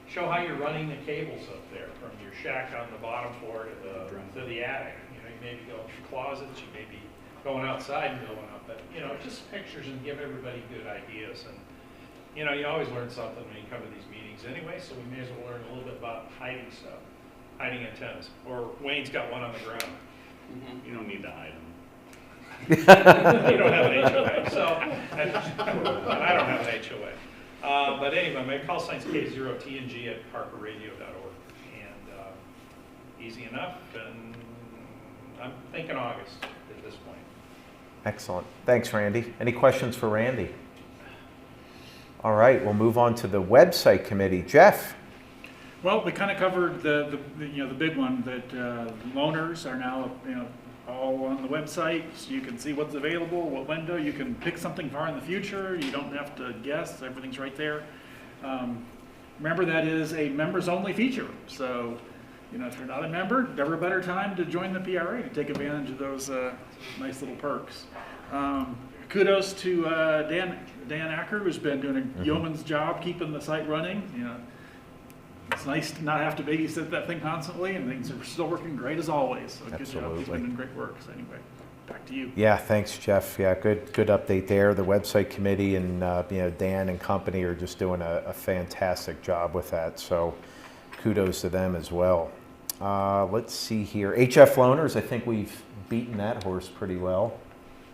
show how you're running the cables up there from your shack on the bottom floor to the attic. You know, you may be going through closets, you may be going outside and going up, but you know, just pictures and give everybody good ideas. And you know, you always learn something when you come to these meetings anyway, so we may as well learn a little bit about hiding stuff, hiding antennas. Or Wayne's got one on the ground. You don't need to hide them. You don't have an HOA, so, and I don't have an HOA. But anyway, my call sign's K0TNG@parkerradio.org, and easy enough, and I'm thinking August at this point. Excellent. Thanks, Randy. Any questions for Randy? All right, we'll move on to the website committee. Jeff? Well, we kind of covered the big one that loaners are now all on the website, so you can see what's available, what window. You can pick something far in the future. You don't have to guess. Everything's right there. Remember, that is a members-only feature. So, if you're not a member, never a better time to join the PRA to take advantage of those nice little perks. Kudos to Dan Acker, who's been doing a yeoman's job keeping the site running. It's nice to not have to babysit that thing constantly, and things are still working great as always. So good job. He's been doing great work. So anyway, back to you. Yeah, thanks, Jeff. Yeah, good update there. The website committee and Dan and company are just doing a fantastic job with that. So kudos to them as well. Let's see here. HF loaners, I think we've beaten that horse pretty well.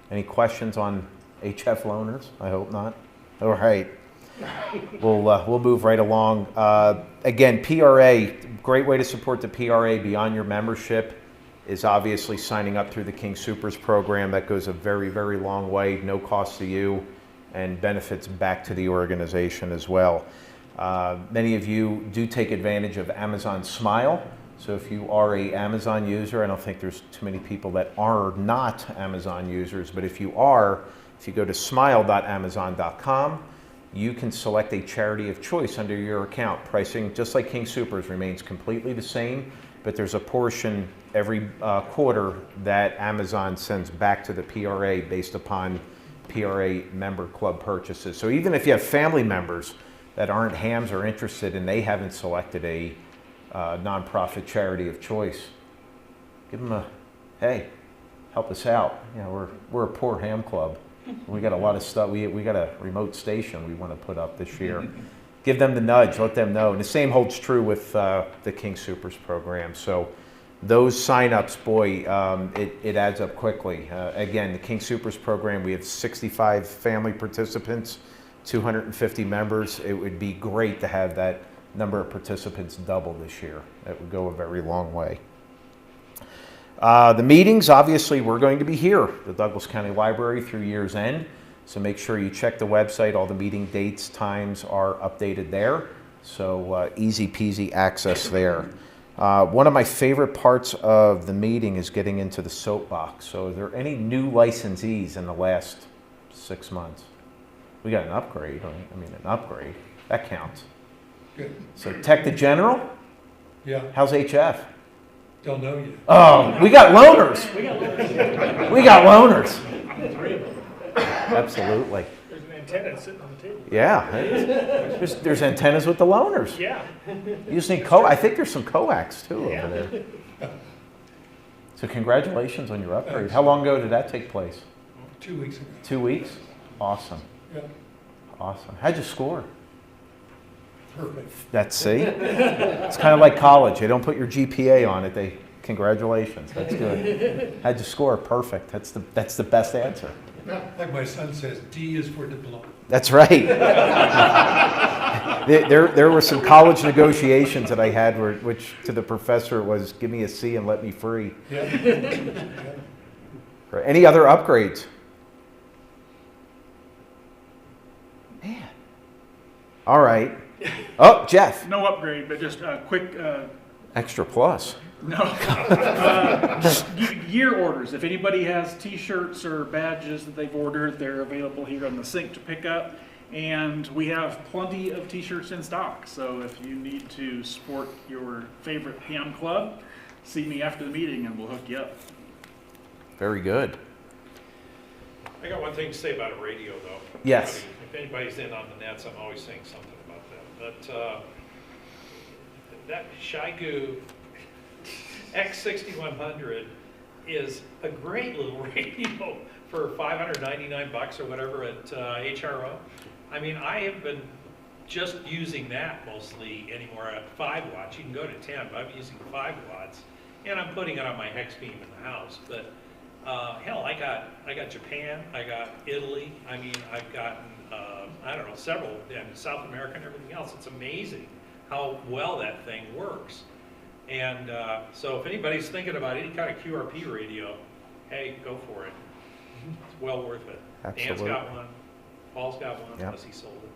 Any questions on HF loaners? I hope not. All right. We'll move right along. Again, PRA, great way to support the PRA beyond your membership is obviously signing up through the King Soopers program. That goes a very, very long way, no cost to you, and benefits back to the organization as well. Many of you do take advantage of Amazon Smile. So if you are an Amazon user, I don't think there's too many people that are not Amazon users, but if you are, if you go to smile.amazon.com, you can select a charity of choice under your account. Pricing, just like King Soopers, remains completely the same, but there's a portion every quarter that Amazon sends back to the PRA based upon PRA member club purchases. So even if you have family members that aren't hams or interested and they haven't selected a nonprofit charity of choice, give them a, hey, help us out. We're a poor ham club. We got a lot of stuff. We got a remote station we want to put up this year. Give them the nudge, let them know. And the same holds true with the King Soopers program. So those signups, boy, it adds up quickly. Again, the King Soopers program, we have 65 family participants, 250 members. It would be great to have that number of participants double this year. That would go a very long way. The meetings, obviously, we're going to be here, the Douglas County Library, through year's end. So make sure you check the website. All the meeting dates, times are updated there. So easy peasy access there. One of my favorite parts of the meeting is getting into the soapbox. So are there any new licensees in the last 6 months? We got an upgrade, right? I mean, an upgrade. That counts. Good. So Tech the General? Yeah. How's HF? Don't know yet. Oh, we got loaners. We got loaners. Three of them. Absolutely. There's an antenna sitting on the table. Yeah. There's antennas with the loaners. Yeah. You just need I think there's some coax too over there. So congratulations on your upgrade. How long ago did that take place? 2 weeks ago. 2 weeks? Awesome. Yeah, Awesome. How'd you score? perfect. That's, see? It's kind of like college. They don't put your GPA on it. They, congratulations. That's good. How'd you score? Perfect. That's the best answer. Like my son says, D is for diploma. That's right. there were some college negotiations that I had which to the professor was, give me a C and let me free. Yeah. Right. Any other upgrades? Man. All right. Oh, Jeff. No upgrade, but just a quick, Extra plus. no. Year orders. If anybody has t-shirts or badges that they've ordered, they're available here on the sink to pick up. And we have plenty of t-shirts in stock. So if you need to support your favorite ham club, see me after the meeting and we'll hook you up. Very good. I got one thing to say about a radio, though. Yes. If anybody's in on the nets, I'm always saying something about that. But that Shigu X6100 is a great little radio for $599 or whatever at HRO. I mean, I have been just using that mostly anymore at 5 watts. You can go to 10, but I'm using 5 watts, and I'm putting it on my hex beam in the house. But hell, I got Japan, I got Italy. I mean, I've gotten I don't know, several in South America and everything else. It's amazing how well that thing works. And so if anybody's thinking about any kind of QRP radio, hey, go for it. It's well worth it. Absolutely. Dan's got one. Paul's got one, Yep. unless he sold it.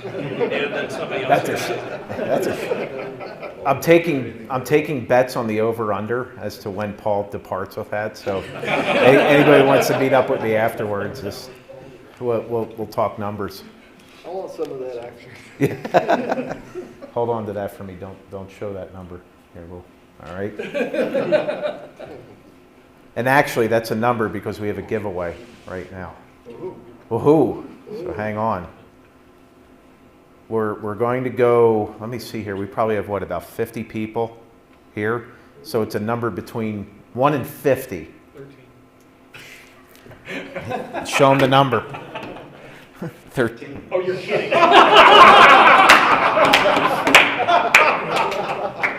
And then somebody else. I'm taking bets on the over/under as to when Paul departs with that. So anybody wants to meet up with me afterwards, just we'll talk numbers. I want some of that action. Hold on to that for me. Don't show that number. Here, all right. And actually, that's a number because we have a giveaway right now. Woohoo! So hang on. We're going to go. Let me see here. We probably have about 50 people here. So it's a number between 1 and 50. 13. Show them the number. 13. Oh, you're kidding.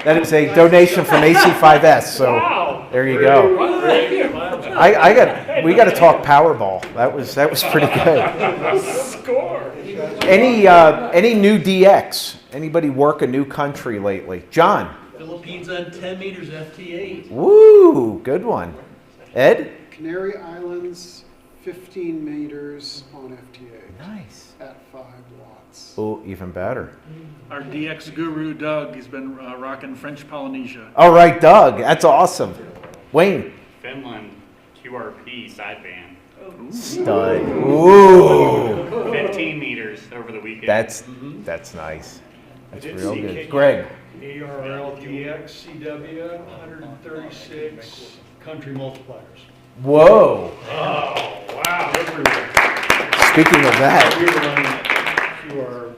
That is a donation from AC5S. So Wow. There you go. We got to talk Powerball. That was pretty good. Score. Any new DX? Anybody work a new country lately? John. Philippines on 10 meters FT8. Woo, good one. Ed? Canary Islands, 15 meters on FTA. Nice. At 5 watts. Oh, even better. Our DX guru, Doug, has been rocking French Polynesia. All right, Doug. That's awesome. Wayne. Finland QRP sideband. Stud. Ooh. 15 meters over the weekend. That's nice. That's I did real see good. Kenya. Greg. ARL DX CW 136 country multipliers. Whoa. Oh, wow. Speaking of that. We were running QR.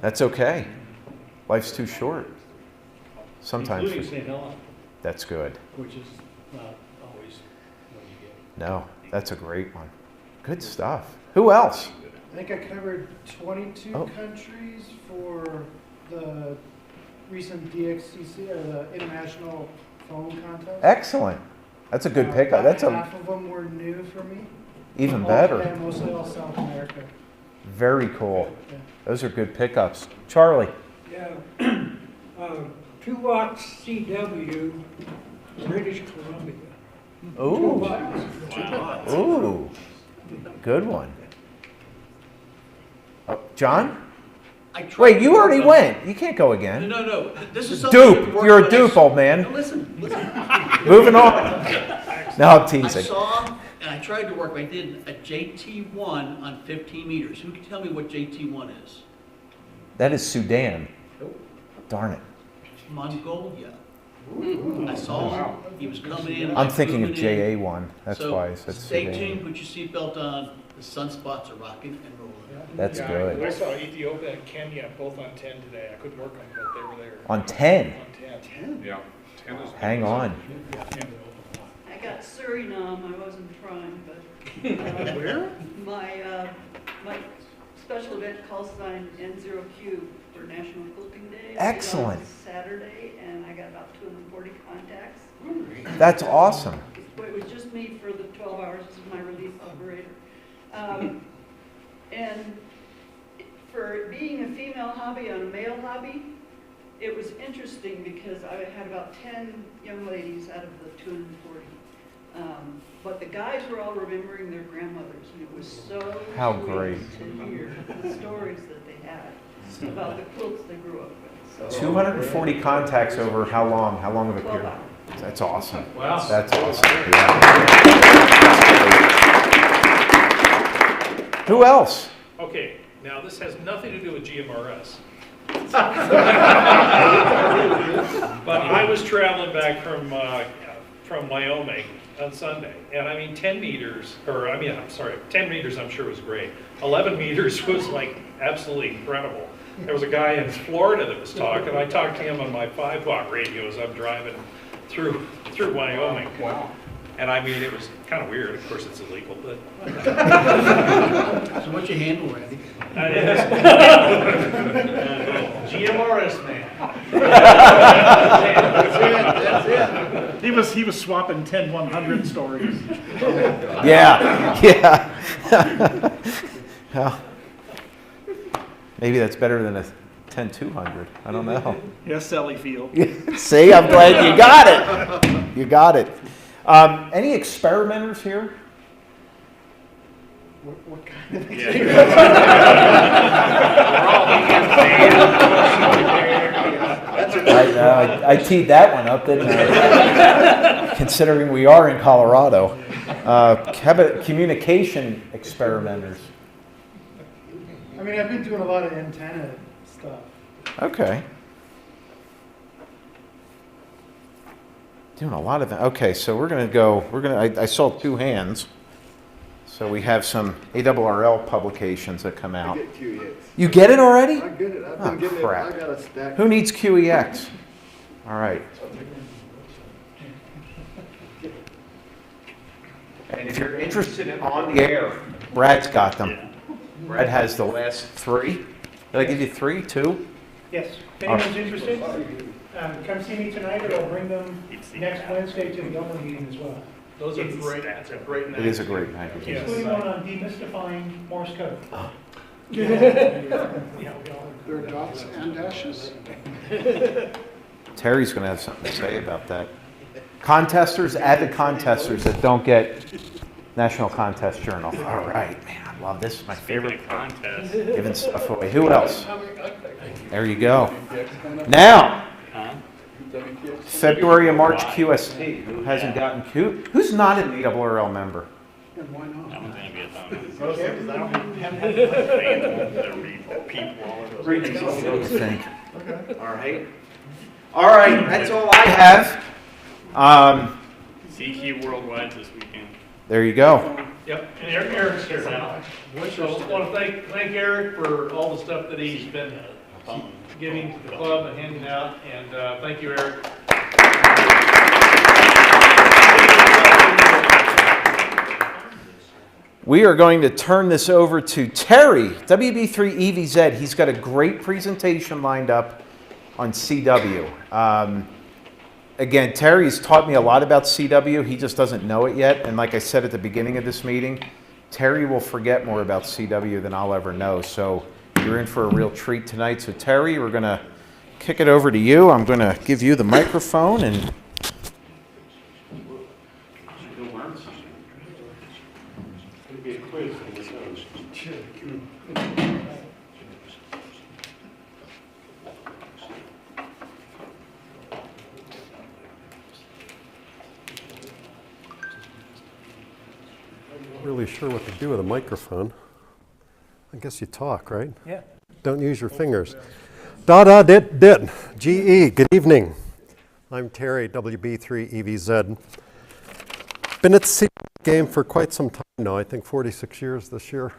That's okay. Life's too short. Sometimes. Including St. Helena. That's good. Which is not always what you get. No, that's a great one. Good stuff. Who else? I think I covered 22 countries for the recent DXCC, or the International Phone Contest. Excellent. That's a good pickup. That's half of them were new for me. Even better. Yeah, mostly all South America. Very cool. Those are good pickups. Charlie. Yeah. 2 watts CW, British Columbia. Ooh. 2 watts. Ooh. Good one. Oh, John? Wait, you already went. You can't go again. No. This is something Dupe. You're a dupe, old man. No, listen. Moving on. No, I'm teasing. I saw, and I tried to work, I did a JT1 on 15 meters. Who can tell me what JT1 is? That is Sudan. Darn it. Mongolia. I saw him. He was coming in. I'm thinking of moving in. JA1. That's So why I said stay Sudan. tuned. Put your seatbelt on. The sunspots are rocking and rolling. That's Yeah, good. I saw Ethiopia and Kenya both on 10 today. I couldn't work on them, but they were there. On 10. On 10. Yeah. 10 is- Hang on. I got Suriname, I wasn't trying, but. Where? My special event call sign N0Q for National Quilting Day. is Excellent. on Saturday, and I got about 240 contacts. That's awesome. It was just me for the 12 hours as my relief operator. And for being a female hobby on a male hobby, it was interesting because I had about 10 young ladies out of the 240. But the guys were all remembering their grandmothers, and it was so How sweet great. to hear the stories that they had about the quilts they grew up with. So, 240 contacts over how long? How long of a 12 period? hours. That's awesome. Wow. That's awesome. Yeah. Who else? Okay, now this has nothing to do with GMRS. But I was traveling back from Wyoming on Sunday, and I mean 10 meters, 10 meters I'm sure was great. 11 meters was like absolutely incredible. There was a guy in Florida that was talking. I talked to him on my 5-watt radio as I'm driving through Wyoming. Wow. And I mean, it was kind of weird. Of course, it's illegal, but. So what's your handle, Randy? GMRS man. That's it. He was swapping 10-100 stories. Yeah, yeah. Well, maybe that's better than a 10-200. I don't know. Yes, Sally Field. See, I'm glad you got it. You got it. Any experimenters here? What kind of I teed that one up, didn't I? Considering we are in Colorado. How about communication experimenters? I mean, I've been doing a lot of antenna stuff. Okay. Doing a lot of that. Okay, so I saw 2 hands. So we have some ARRL publications that come out. I get QEX. You get it already? I get it. I've Oh, been getting crap. it. I got a stack. Who needs QEX? All right. And if you're interested in on the air, Brad's got them. Brad has the last 3. Did I give you 3, 2? Yes, if anyone's interested, come see me tonight, or I'll bring them next Wednesday to the Dublin meeting as well. Those are great. That's a great night. It is a great night. Including one on demystifying Morse code. There are dots and dashes. Terry's going to have something to say about that. Contesters, avid contesters that don't get National Contest Journal. All right, man, I love this. Is my favorite contest. Giving stuff away. Who else? There you go. Now, February and March QST. Who hasn't gotten Q? Who's not an ARRL member? And why not? That one's gonna be a bonus. I think. All right. All right, that's all I have. CQ Worldwide this weekend. There you go. Yep, and Eric's here now. So I want to thank Eric for all the stuff that he's been giving to the club and handing out, and thank you, Eric. We are going to turn this over to Terry, WB3 EVZ. He's got a great presentation lined up on CW. Again, Terry's taught me a lot about CW. He just doesn't know it yet. And like I said at the beginning of this meeting, Terry will forget more about CW than I'll ever know. So you're in for a real treat tonight. So Terry, we're going to kick it over to you. I'm going to give you the microphone and really sure what to do with a microphone. I guess you talk, right? Yeah. Don't use your fingers. Da-da-dit-dit. GE, good evening. I'm Terry, WB3 EVZ. Been at the game for quite some time now, I think 46 years this year.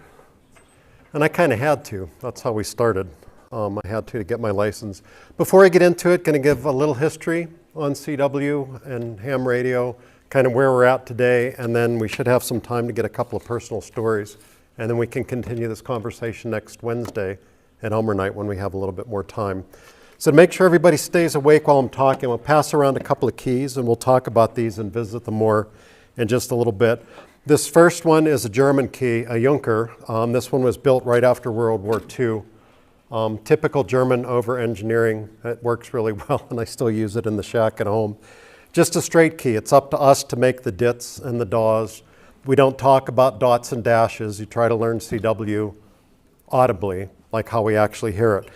And I kind of had to. That's how we started. I had to get my license. Before I get into it, going to give a little history on CW and ham radio, kind of where we're at today, and then we should have some time to get a couple of personal stories. And then we can continue this conversation next Wednesday at Elmer Night when we have a little bit more time. So to make sure everybody stays awake while I'm talking, I'll pass around a couple of keys and we'll talk about these and visit them more in just a little bit. This first one is a German key, a Junker. This one was built right after World War II. Typical German over-engineering. It works really well, and I still use it in the shack at home. Just a straight key. It's up to us to make the dits and the DAWs. We don't talk about dots and dashes. You try to learn CW audibly, like how we actually hear it.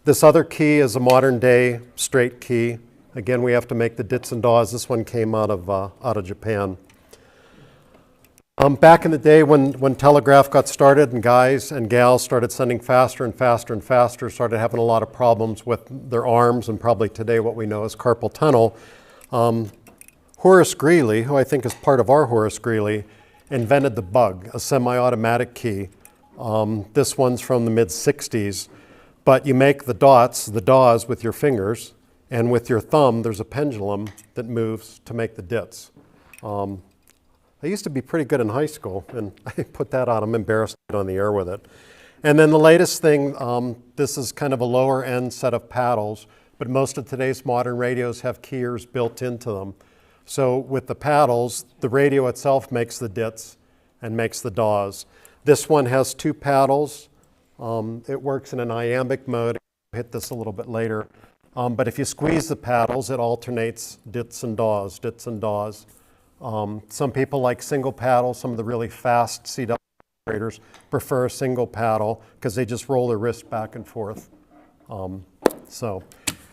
This other key is a modern-day straight key. Again, we have to make the dits and DAWs. This one came out of Japan. Back in the day when telegraph got started and guys and gals started sending faster and faster and faster, started having a lot of problems with their arms and probably today what we know as carpal tunnel, Horace Greeley, who I think is part of our Horace Greeley, invented the bug, a semi-automatic key. This one's from the mid-60s, but you make the dots, the DAWs with your fingers, and with your thumb there's a pendulum that moves to make the dits. I used to be pretty good in high school, and I put that on. I'm embarrassed to get on the air with it. And then the latest thing, this is kind of a lower end set of paddles, but most of today's modern radios have keyers built into them. So with the paddles, the radio itself makes the dits and makes the DAWs. This one has two paddles. It works in an iambic mode. I'll hit this a little bit later. But if you squeeze the paddles, it alternates dits and DAWs, dits and DAWs. Some people like single paddle. Some of the really fast CW operators prefer a single paddle because they just roll their wrist back and forth. So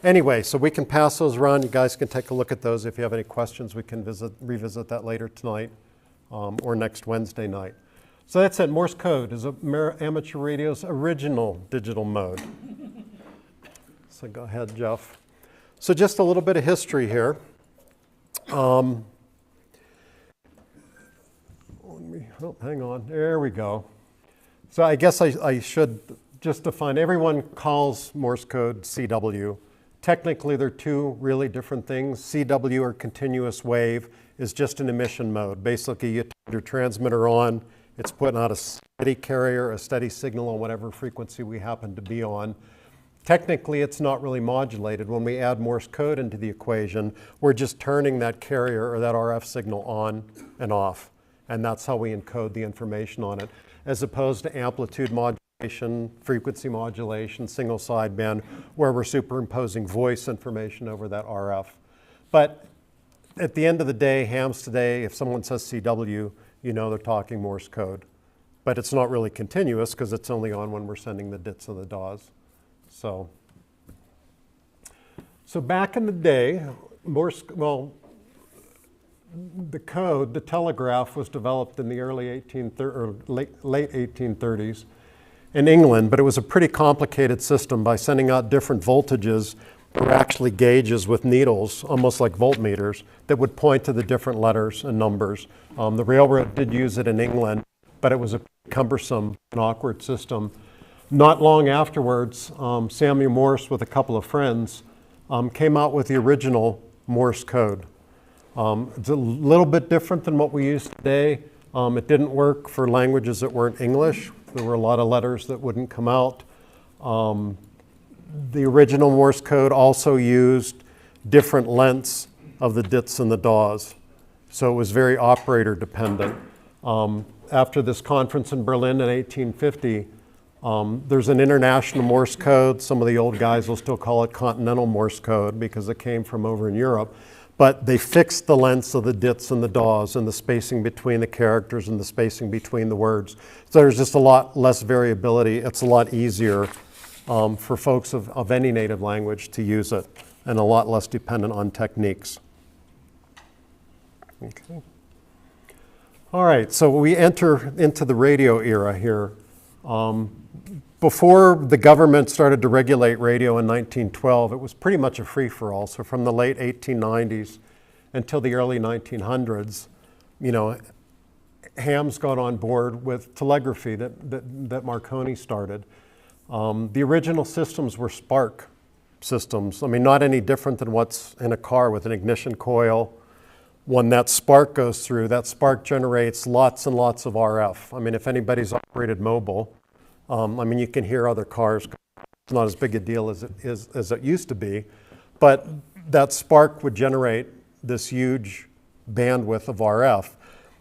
anyway, so we can pass those around. You guys can take a look at those. If you have any questions, we can revisit that later tonight or next Wednesday night. So that's it. Morse code is amateur radio's original digital mode. So go ahead, Jeff. So just a little bit of history here. Oh, hang on, there we go. So I guess I should just define, everyone calls Morse code CW. Technically, they're two really different things. CW, or continuous wave, is just an emission mode. Basically, you turn your transmitter on, it's putting out a steady carrier, a steady signal on whatever frequency we happen to be on. Technically, it's not really modulated. When we add Morse code into the equation, we're just turning that carrier or that RF signal on and off. And that's how we encode the information on it, as opposed to amplitude modulation, frequency modulation, single sideband, where we're superimposing voice information over that RF. But at the end of the day, hams today, if someone says CW, you know they're talking Morse code. But it's not really continuous because it's only on when we're sending the dits and the DAWs. So back in the day, the code, the telegraph, was developed in the late 1830s in England, but it was a pretty complicated system by sending out different voltages. There were actually gauges with needles, almost like voltmeters, that would point to the different letters and numbers. The railroad did use it in England, but it was a cumbersome and awkward system. Not long afterwards, Samuel Morse, with a couple of friends, came out with the original Morse code. It's a little bit different than what we use today. It didn't work for languages that weren't English. There were a lot of letters that wouldn't come out. The original Morse code also used different lengths of the dits and the DAWs. So it was very operator dependent. After this conference in Berlin in 1850, there's an international Morse code. Some of the old guys will still call it continental Morse code because it came from over in Europe. But they fixed the lengths of the dits and the DAWs and the spacing between the characters and the spacing between the words. So there's just a lot less variability. It's a lot easier for folks of any native language to use it, and a lot less dependent on techniques. Okay. All right, so we enter into the radio era here. Before the government started to regulate radio in 1912, it was pretty much a free-for-all. So from the late 1890s until the early 1900s, you know, hams got on board with telegraphy that Marconi started. The original systems were spark systems. I mean, not any different than what's in a car with an ignition coil. When that spark goes through, that spark generates lots and lots of RF. I mean, if anybody's operated mobile, I mean, you can hear other cars. It's not as big a deal as it used to be, but that spark would generate this huge bandwidth of RF.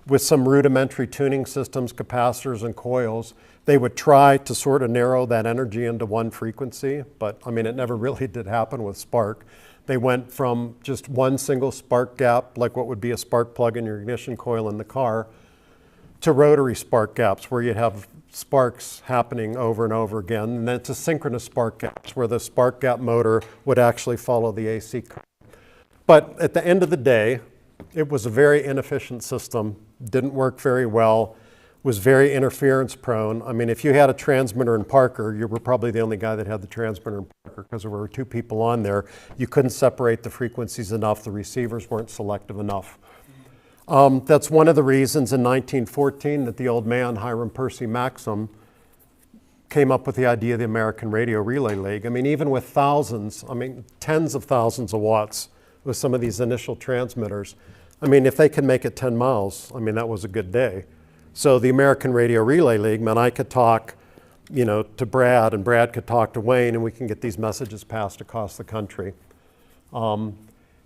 With some rudimentary tuning systems, capacitors and coils, they would try to sort of narrow that energy into one frequency, but I mean, it never really did happen with spark. They went from just one single spark gap, like what would be a spark plug in your ignition coil in the car, to rotary spark gaps, where you'd have sparks happening over and over again. And then to synchronous spark gaps, where the spark gap motor would actually follow the AC current. But at the end of the day, it was a very inefficient system, didn't work very well, was very interference prone. I mean, if you had a transmitter in Parker, you were probably the only guy that had the transmitter in Parker, because there were 2 people on there. You couldn't separate the frequencies enough, the receivers weren't selective enough. That's one of the reasons in 1914 that the old man, Hiram Percy Maxim, came up with the idea of the American Radio Relay League. I mean, even with thousands, I mean, tens of thousands of watts with some of these initial transmitters, I mean, if they could make it 10 miles, I mean, that was a good day. So the American Radio Relay League meant I could talk, you know, to Brad, and Brad could talk to Wayne, and we can get these messages passed across the country.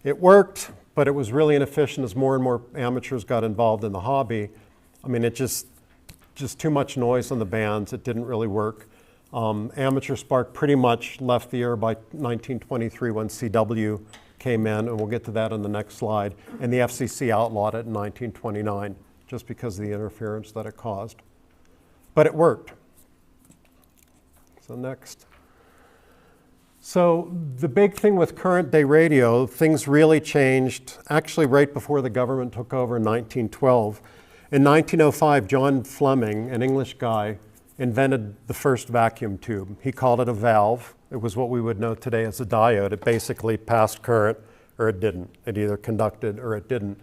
It worked, but it was really inefficient as more and more amateurs got involved in the hobby. I mean, it just too much noise on the bands. It didn't really work. Amateur Spark pretty much left the air by 1923 when CW came in, and we'll get to that on the next slide. And the FCC outlawed it in 1929, just because of the interference that it caused. But it worked. So next. So the big thing with current day radio, things really changed actually right before the government took over in 1912. In 1905, John Fleming, an English guy, invented the first vacuum tube. He called it a valve. It was what we would know today as a diode. It basically passed current or it didn't. It either conducted or it didn't.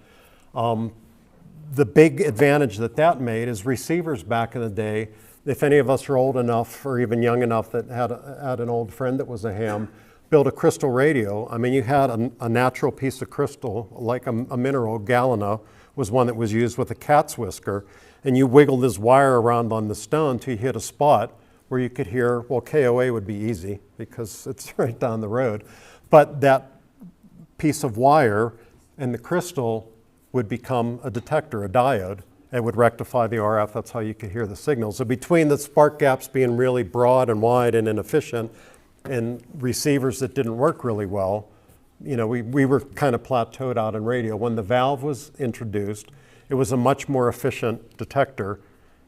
The big advantage that made is receivers back in the day. If any of us are old enough or even young enough that had an old friend that was a ham, built a crystal radio. I mean, you had a natural piece of crystal, like a mineral, galena, was one that was used with a cat's whisker, and you wiggled this wire around on the stone till you hit a spot where you could hear, well, KOA would be easy because it's right down the road, but that piece of wire and the crystal would become a detector, a diode. It would rectify the RF, that's how you could hear the signal. So between the spark gaps being really broad and wide and inefficient and receivers that didn't work really well, you know, we were kind of plateaued out in radio. When the valve was introduced, it was a much more efficient detector.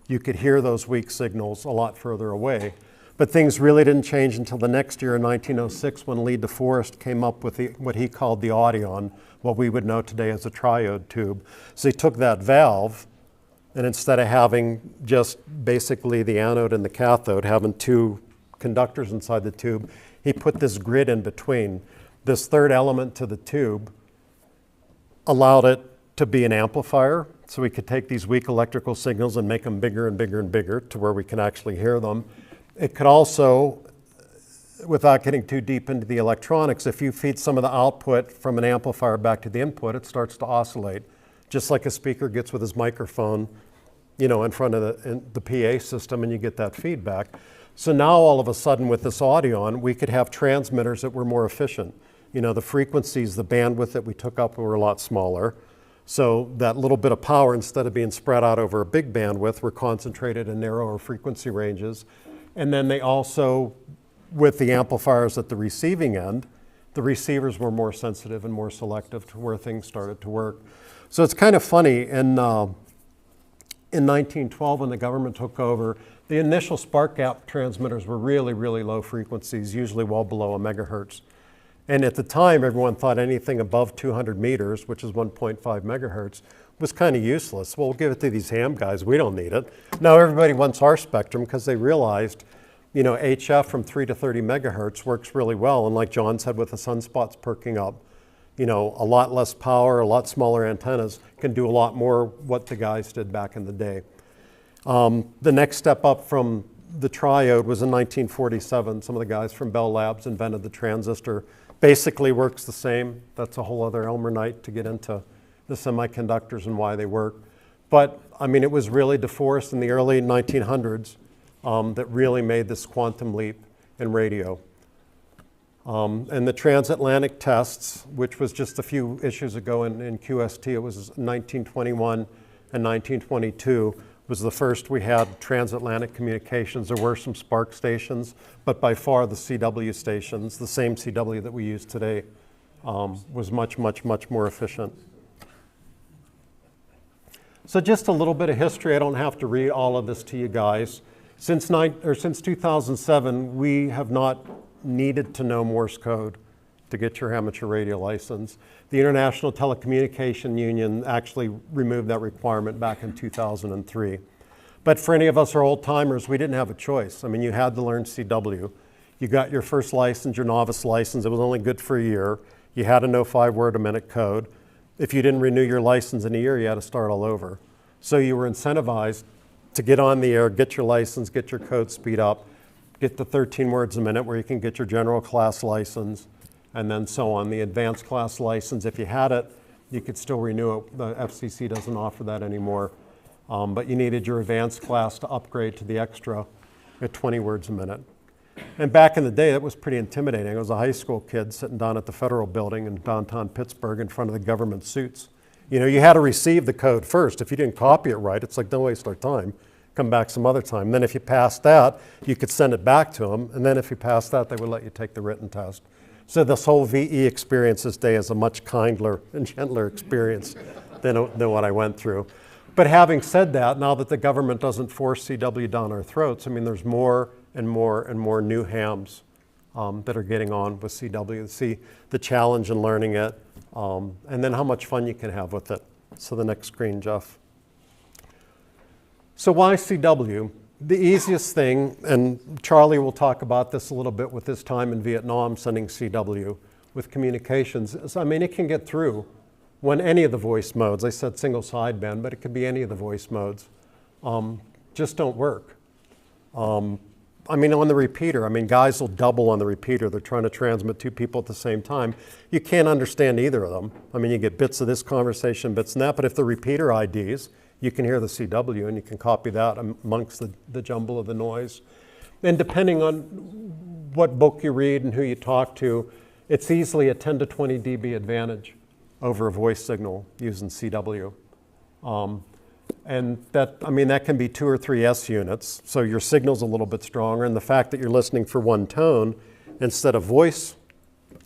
You could hear those weak signals a lot further away. But things really didn't change until the next year in 1906 when Lee DeForest came up with what he called the Audion, what we would know today as a triode tube. So he took that valve, and instead of having just basically the anode and the cathode, having 2 conductors inside the tube, he put this grid in between. This third element to the tube allowed it to be an amplifier, so we could take these weak electrical signals and make them bigger and bigger and bigger to where we can actually hear them. It could also, without getting too deep into the electronics, if you feed some of the output from an amplifier back to the input, it starts to oscillate, just like a speaker gets with his microphone, you know, in front of the PA system, and you get that feedback. So now all of a sudden with this Audion, we could have transmitters that were more efficient. You know, the frequencies, the bandwidth that we took up were a lot smaller. So that little bit of power, instead of being spread out over a big bandwidth, were concentrated in narrower frequency ranges. And then they also, with the amplifiers at the receiving end, the receivers were more sensitive and more selective to where things started to work. So it's kind of funny, in 1912 when the government took over, the initial spark gap transmitters were really, really low frequencies, usually well below a megahertz. And at the time, everyone thought anything above 200 meters, which is 1.5 megahertz, was kind of useless. Well, we'll give it to these ham guys, we don't need it. Now everybody wants our spectrum because they realized, you know, HF from 3 to 30 megahertz works really well. And like John said, with the sunspots perking up, you know, a lot less power, a lot smaller antennas, can do a lot more what the guys did back in the day. The next step up from the triode was in 1947. Some of the guys from Bell Labs invented the transistor. Basically works the same. That's a whole other Elmer night to get into the semiconductors and why they work. But I mean, it was really DeForest in the early 1900s that really made this quantum leap in radio. And the transatlantic tests, which was just a few issues ago in QST, it was 1921 and 1922, was the first we had transatlantic communications. There were some Spark stations, but by far the CW stations, the same CW that we use today, was much, much, much more efficient. So just a little bit of history. I don't have to read all of this to you guys. Since 2007, we have not needed to know Morse code to get your amateur radio license. The International Telecommunication Union actually removed that requirement back in 2003. But for any of us who are old timers, we didn't have a choice. I mean, you had to learn CW. You got your first license, your novice license. It was only good for a year. You had to know 5-word-a-minute code. If you didn't renew your license in a year, you had to start all over. So you were incentivized to get on the air, get your license, get your code speed up, get the 13 words a minute where you can get your general class license, and then so on. The advanced class license, if you had it, you could still renew it. The FCC doesn't offer that anymore. But you needed your advanced class to upgrade to the extra at 20 words a minute. And back in the day, that was pretty intimidating. I was a high school kid sitting down at the Federal Building in downtown Pittsburgh in front of the government suits. You know, you had to receive the code first. If you didn't copy it right, it's like, don't waste our time. Come back some other time. Then if you passed that, you could send it back to them. And then if you passed that, they would let you take the written test. So this whole VE experience this day is a much kinder and gentler experience than what I went through. But having said that, now that the government doesn't force CW down our throats, I mean, there's more and more and more new hams that are getting on with CW. See the challenge in learning it, and then how much fun you can have with it. So the next screen, Jeff. So why CW? The easiest thing, and Charlie will talk about this a little bit with his time in Vietnam sending CW with communications, is, I mean, it can get through when any of the voice modes, I said single sideband, but it could be any of the voice modes, just don't work. I mean, on the repeater, I mean, guys will double on the repeater. They're trying to transmit two people at the same time. You can't understand either of them. I mean, you get bits of this conversation, bits of that, but if the repeater IDs, you can hear the CW and you can copy that amongst the jumble of the noise. And depending on what book you read and who you talk to, it's easily a 10 to 20 dB advantage over a voice signal using CW. And that, I mean, that can be 2 or 3 S units, so your signal's a little bit stronger, and the fact that you're listening for one tone instead of voice,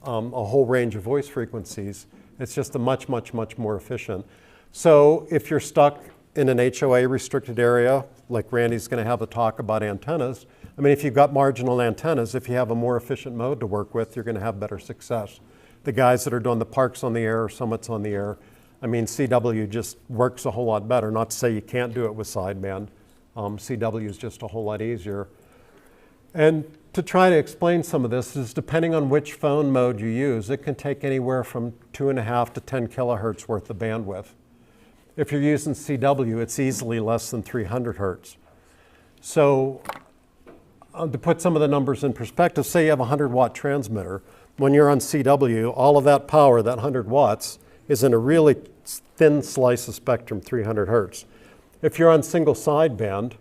a whole range of voice frequencies, it's just a much, much, much more efficient. So if you're stuck in an HOA restricted area, like Randy's gonna have a talk about antennas, I mean, if you've got marginal antennas, if you have a more efficient mode to work with, you're gonna have better success. The guys that are doing the parks on the air or summits on the air, I mean, CW just works a whole lot better. Not to say you can't do it with sideband. CW is just a whole lot easier. And to try to explain some of this is depending on which phone mode you use, it can take anywhere from 2.5 to 10 kilohertz worth of bandwidth. If you're using CW, it's easily less than 300 hertz. So to put some of the numbers in perspective, say you have a 100-watt transmitter. When you're on CW, all of that power, that 100 watts, is in a really thin slice of spectrum, 300 hertz. If you're on single sideband,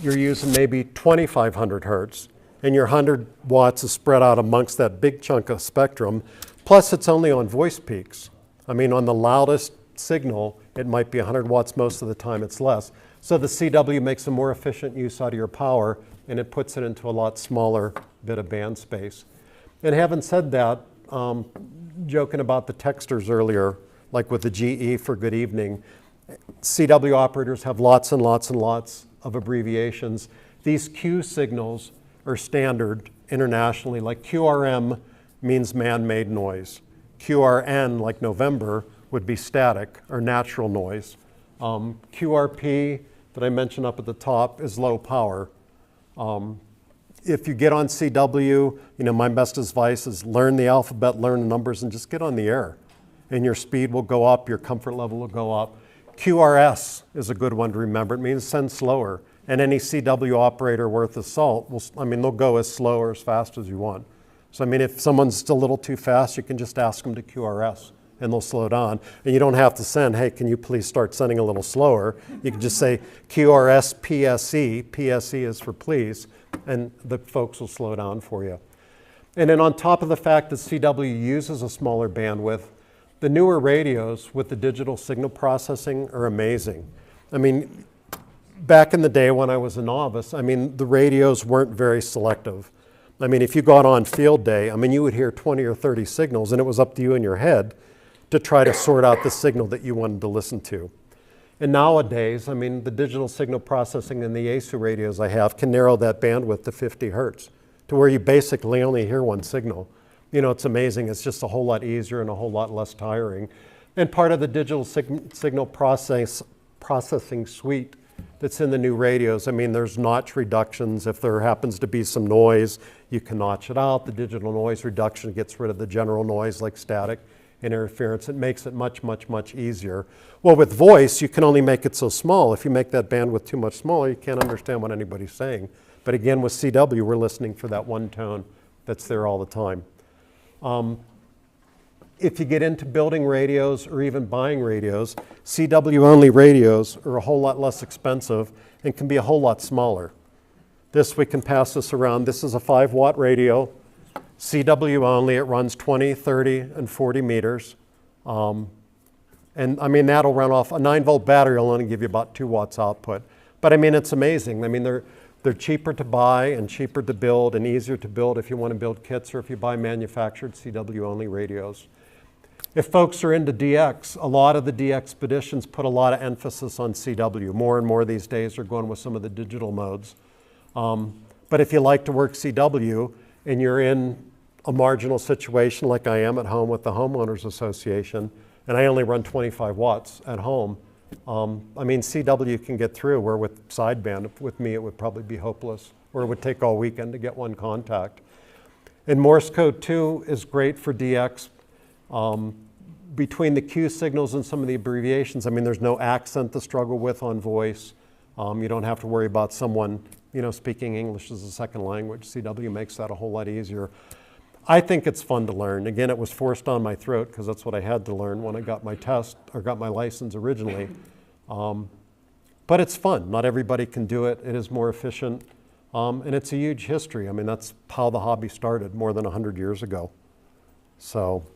you're using maybe 2,500 hertz, and your 100 watts is spread out amongst that big chunk of spectrum, plus it's only on voice peaks. I mean, on the loudest signal, it might be 100 watts, most of the time it's less. So the CW makes a more efficient use out of your power, and it puts it into a lot smaller bit of band space. And having said that, joking about the texters earlier, like with the GE for good evening, CW operators have lots and lots and lots of abbreviations. These Q signals are standard internationally, like QRM means man-made noise. QRN, like November, would be static or natural noise. QRP, that I mentioned up at the top, is low power. if you get on CW, you know, my best advice is learn the alphabet, learn the numbers, and just get on the air. And your speed will go up, your comfort level will go up. QRS is a good one to remember. It means send slower. And any CW operator worth of salt will, I mean, they'll go as slow or as fast as you want. So, I mean, if someone's still a little too fast, you can just ask them to QRS and they'll slow down. And you don't have to send, hey, can you please start sending a little slower? You can just say QRS PSE. PSE is for please, and the folks will slow down for you. And then on top of the fact that CW uses a smaller bandwidth, the newer radios with the digital signal processing are amazing. I mean, back in the day when I was a novice, I mean, the radios weren't very selective. I mean, if you got on field day, I mean, you would hear 20 or 30 signals, and it was up to you in your head to try to sort out the signal that you wanted to listen to. And nowadays, I mean, the digital signal processing in the ASU radios I have can narrow that bandwidth to 50 hertz, to where you basically only hear one signal. You know, it's amazing. It's just a whole lot easier and a whole lot less tiring. And part of the digital signal processing suite that's in the new radios, I mean, there's notch reductions. If there happens to be some noise, you can notch it out. The digital noise reduction gets rid of the general noise like static interference. It makes it much, much, much easier. Well, with voice, you can only make it so small. If you make that bandwidth too much smaller, you can't understand what anybody's saying. But again, with CW, we're listening for that one tone that's there all the time. If you get into building radios or even buying radios, CW-only radios are a whole lot less expensive and can be a whole lot smaller. We can pass this around. This is a 5-watt radio, CW only. It runs 20, 30, and 40 meters. And I mean, that'll run off a 9-volt battery will only give you about 2 watts output. But I mean, it's amazing. I mean, they're cheaper to buy and cheaper to build and easier to build if you want to build kits or if you buy manufactured CW-only radios. If folks are into DX, a lot of the DX expeditions put a lot of emphasis on CW. More and more these days are going with some of the digital modes. But if you like to work CW and you're in a marginal situation like I am at home with the Homeowners Association, and I only run 25 watts at home, I mean, CW can get through, where with sideband, with me, it would probably be hopeless, or it would take all weekend to get one contact. And Morse code 2 is great for DX. Between the Q signals and some of the abbreviations, I mean, there's no accent to struggle with on voice. You don't have to worry about someone, you know, speaking English as a second language. CW makes that a whole lot easier. I think it's fun to learn. Again, it was forced on my throat because that's what I had to learn when I got my test or got my license originally. But it's fun. Not everybody can do it. It is more efficient. And it's a huge history. I mean, that's how the hobby started more than 100 years ago. So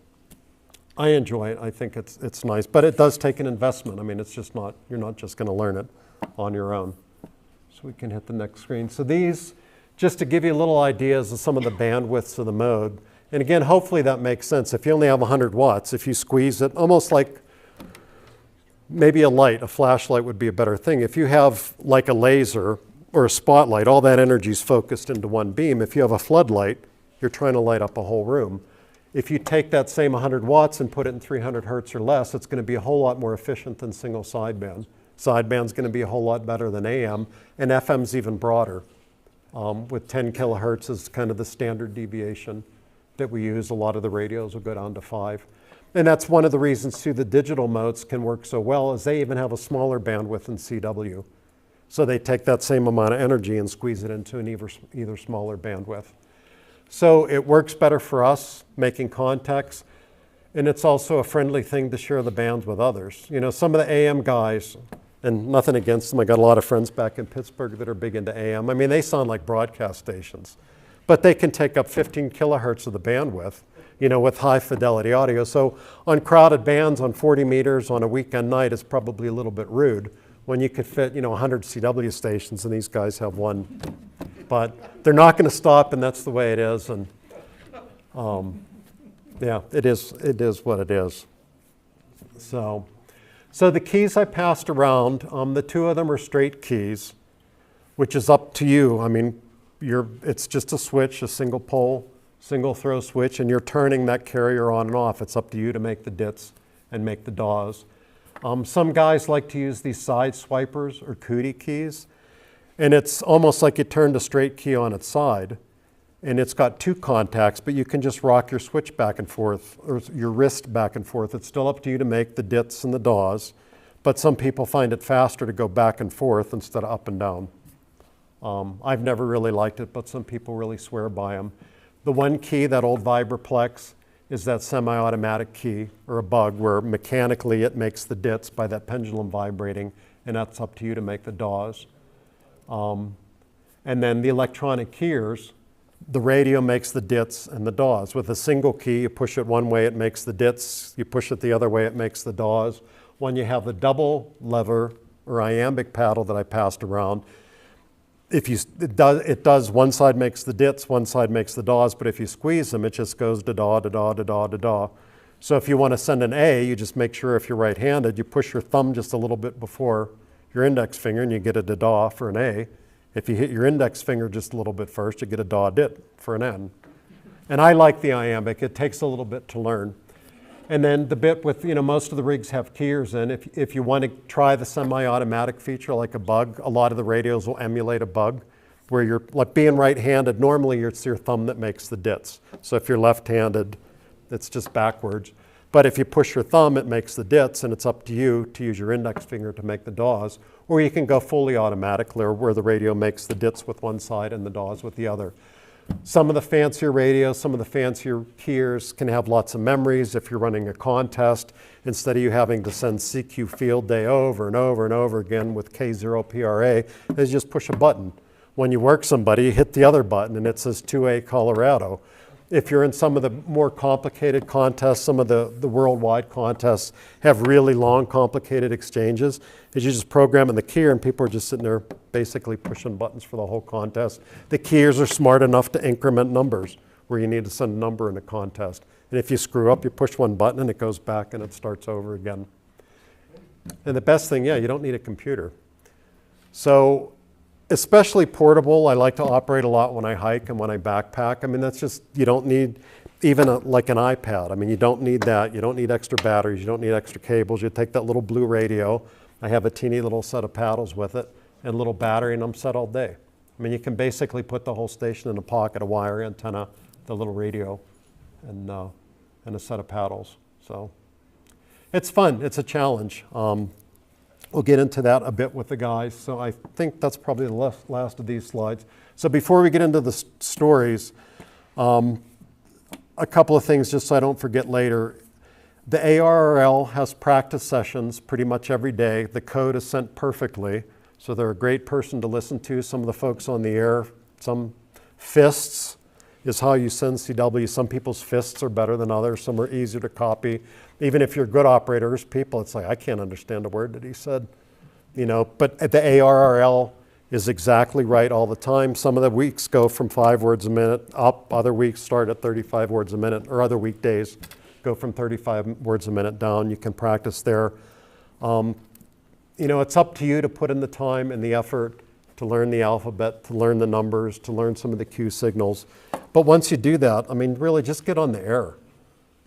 I enjoy it. I think it's nice. But it does take an investment. I mean, it's just not, you're not just going to learn it on your own. So we can hit the next screen. So these, just to give you little ideas of some of the bandwidths of the mode. And again, hopefully that makes sense. If you only have 100 watts, if you squeeze it, almost like maybe a light, a flashlight would be a better thing. If you have like a laser or a spotlight, all that energy is focused into one beam. If you have a floodlight, you're trying to light up a whole room. If you take that same 100 watts and put it in 300 hertz or less, it's going to be a whole lot more efficient than single sideband. Sideband's going to be a whole lot better than AM, and FM's even broader. With 10 kilohertz is kind of the standard deviation that we use. A lot of the radios will go down to 5. And that's one of the reasons, too, the digital modes can work so well, is they even have a smaller bandwidth than CW. So they take that same amount of energy and squeeze it into an either smaller bandwidth. So it works better for us making contacts, and it's also a friendly thing to share the bands with others. You know, some of the AM guys, and nothing against them, I got a lot of friends back in Pittsburgh that are big into AM. I mean, they sound like broadcast stations, but they can take up 15 kilohertz of the bandwidth, you know, with high fidelity audio. So on crowded bands on 40 meters on a weekend night, it's probably a little bit rude when you could fit, you know, 100 CW stations and these guys have one. But they're not going to stop, and that's the way it is. And yeah, it is what it is. So the keys I passed around, the 2 of them are straight keys, which is up to you. I mean, it's just a switch, a single pole, single throw switch, and you're turning that carrier on and off. It's up to you to make the dits and make the DAWs. Some guys like to use these side swipers or cootie keys. And it's almost like you turned a straight key on its side, and it's got 2 contacts, but you can just rock your switch back and forth, or your wrist back and forth. It's still up to you to make the dits and the daws, but some people find it faster to go back and forth instead of up and down. I've never really liked it, but some people really swear by them. The one key, that old Vibraplex, is that semi-automatic key, or a bug, where mechanically it makes the dits by that pendulum vibrating, and that's up to you to make the daws. And then the electronic keyers, the radio makes the dits and the daws. With a single key, you push it one way, it makes the dits. You push it the other way, it makes the daws. When you have the double lever or iambic paddle that I passed around, it does one side makes the dits, one side makes the daws, but if you squeeze them, it just goes da-da, da-da, da-da, da-da. So if you want to send an A, you just make sure if you're right-handed, you push your thumb just a little bit before your index finger and you get a da-da for an A. If you hit your index finger just a little bit first, you get a da-dit for an N. And I like the iambic. It takes a little bit to learn. And then the bit with, most of the rigs have keyers in. If you want to try the semi-automatic feature like a bug, a lot of the radios will emulate a bug where you're, like being right-handed, normally it's your thumb that makes the dits. So if you're left-handed, it's just backwards. But if you push your thumb, it makes the dits, and it's up to you to use your index finger to make the daws. Or you can go fully automatically, where the radio makes the dits with one side and the daws with the other. Some of the fancier radios, some of the fancier keyers can have lots of memories. If you're running a contest, instead of you having to send CQ field day over and over and over again with K0 PRA, is just push a button. When you work somebody, you hit the other button and it says 2A Colorado. If you're in some of the more complicated contests, some of the worldwide contests have really long, complicated exchanges, is you just program in the keyer and people are just sitting there basically pushing buttons for the whole contest. The keyers are smart enough to increment numbers where you need to send a number in a contest. And if you screw up, you push one button and it goes back and it starts over again. And the best thing, you don't need a computer. So, especially portable, I like to operate a lot when I hike and when I backpack. I mean, that's just, you don't need even like an iPad. I mean, you don't need that. You don't need extra batteries. You don't need extra cables. You take that little blue radio. I have a teeny little set of paddles with it and a little battery, and I'm set all day. I mean, you can basically put the whole station in a pocket, a wire antenna, the little radio, and a set of paddles. So it's fun. It's a challenge. We'll get into that a bit with the guys. So I think that's probably the last of these slides. So before we get into the stories, a couple of things just so I don't forget later. The ARRL has practice sessions pretty much every day. The code is sent perfectly, so they're a great person to listen to. Some of the folks on the air, some fists is how you send CW. Some people's fists are better than others. Some are easier to copy. Even if you're good operators, people, it's like, I can't understand a word that he said. But the ARRL is exactly right all the time. Some of the weeks go from 5 words a minute up. Other weeks start at 35 words a minute, or other weekdays go from 35 words a minute down. You can practice there. It's up to you to put in the time and the effort to learn the alphabet, to learn the numbers, to learn some of the cue signals. But once you do that, I mean, really just get on the air.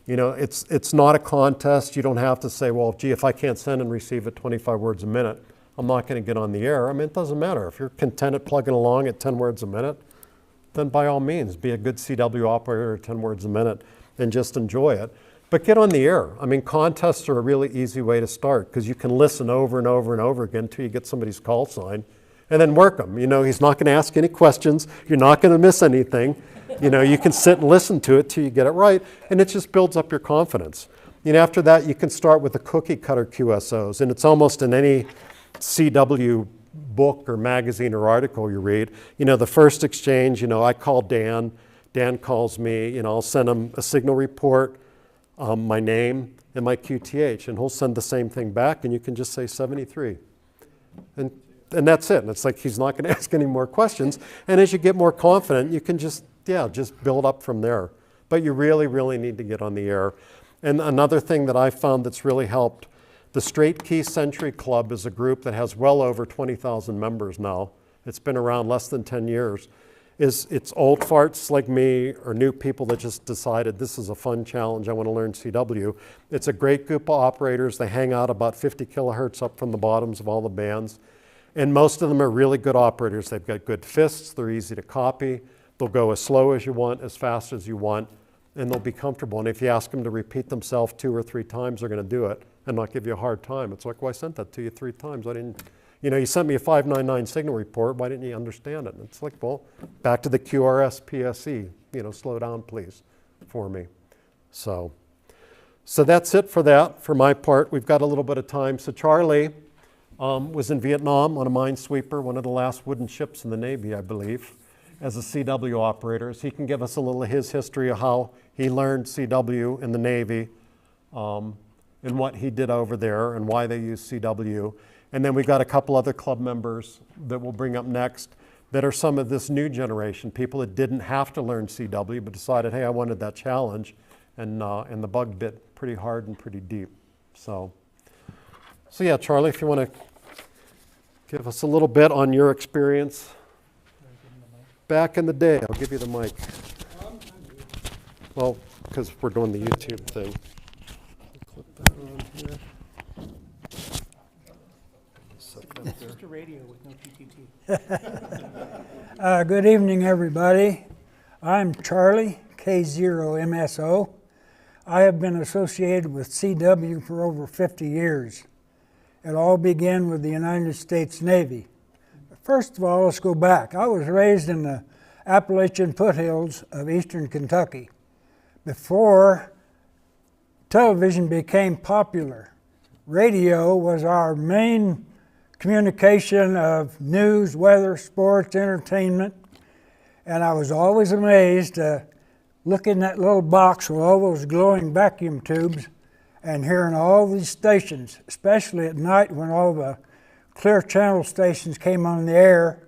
It's not a contest. You don't have to say, well, gee, if I can't send and receive at 25 words a minute, I'm not going to get on the air. I mean, it doesn't matter. If you're content at plugging along at 10 words a minute, then by all means, be a good CW operator at 10 words a minute and just enjoy it. But get on the air. I mean, contests are a really easy way to start because you can listen over and over and over again until you get somebody's call sign and then work them. He's not going to ask any questions. You're not going to miss anything. You can sit and listen to it till you get it right, and it just builds up your confidence. After that, you can start with the cookie cutter QSOs, and it's almost in any CW book or magazine or article you read. The first exchange, I call Dan. Dan calls me. I'll send him a signal report, my name, and my QTH, and he'll send the same thing back, and you can just say 73. And that's it. And it's like he's not going to ask any more questions. And as you get more confident, you can just build up from there. But you really, really need to get on the air. And another thing that I found that's really helped, the Straight Key Century Club is a group that has well over 20,000 members now. It's been around less than 10 years. It's old farts like me or new people that just decided this is a fun challenge, I want to learn CW. It's a great group of operators. They hang out about 50 kilohertz up from the bottoms of all the bands. And most of them are really good operators. They've got good fists, they're easy to copy, they'll go as slow as you want, as fast as you want, and they'll be comfortable. And if you ask them to repeat themselves 2 or 3 times, they're going to do it and not give you a hard time. It's like, well, I sent that to you 3 times. I didn't, you sent me a 599 signal report. Why didn't you understand it? And it's like, well, back to the QRS PSE. Slow down, please, for me. So that's it for that. For my part, we've got a little bit of time. So Charlie was in Vietnam on a minesweeper, one of the last wooden ships in the Navy, I believe, as a CW operator. So he can give us a little of his history of how he learned CW in the Navy, and what he did over there and why they use CW. And then we've got a couple other club members that we'll bring up next that are some of this new generation, people that didn't have to learn CW but decided, hey, I wanted that challenge, and the bug bit pretty hard and pretty deep. So yeah, Charlie, if you want to give us a little bit on your experience back in the day. I'll give you the mic. Well, because we're doing the YouTube thing. Clip that on here. It's just a radio with no PTT. Good evening, everybody. I'm Charlie, K0MSO. I have been associated with CW for over 50 years. It all began with the United States Navy. First of all, let's go back. I was raised in the Appalachian foothills of eastern Kentucky. Before television became popular, radio was our main communication of news, weather, sports, entertainment. And I was always amazed to look in that little box with all those glowing vacuum tubes and hearing all these stations, especially at night when all the Clear Channel stations came on the air.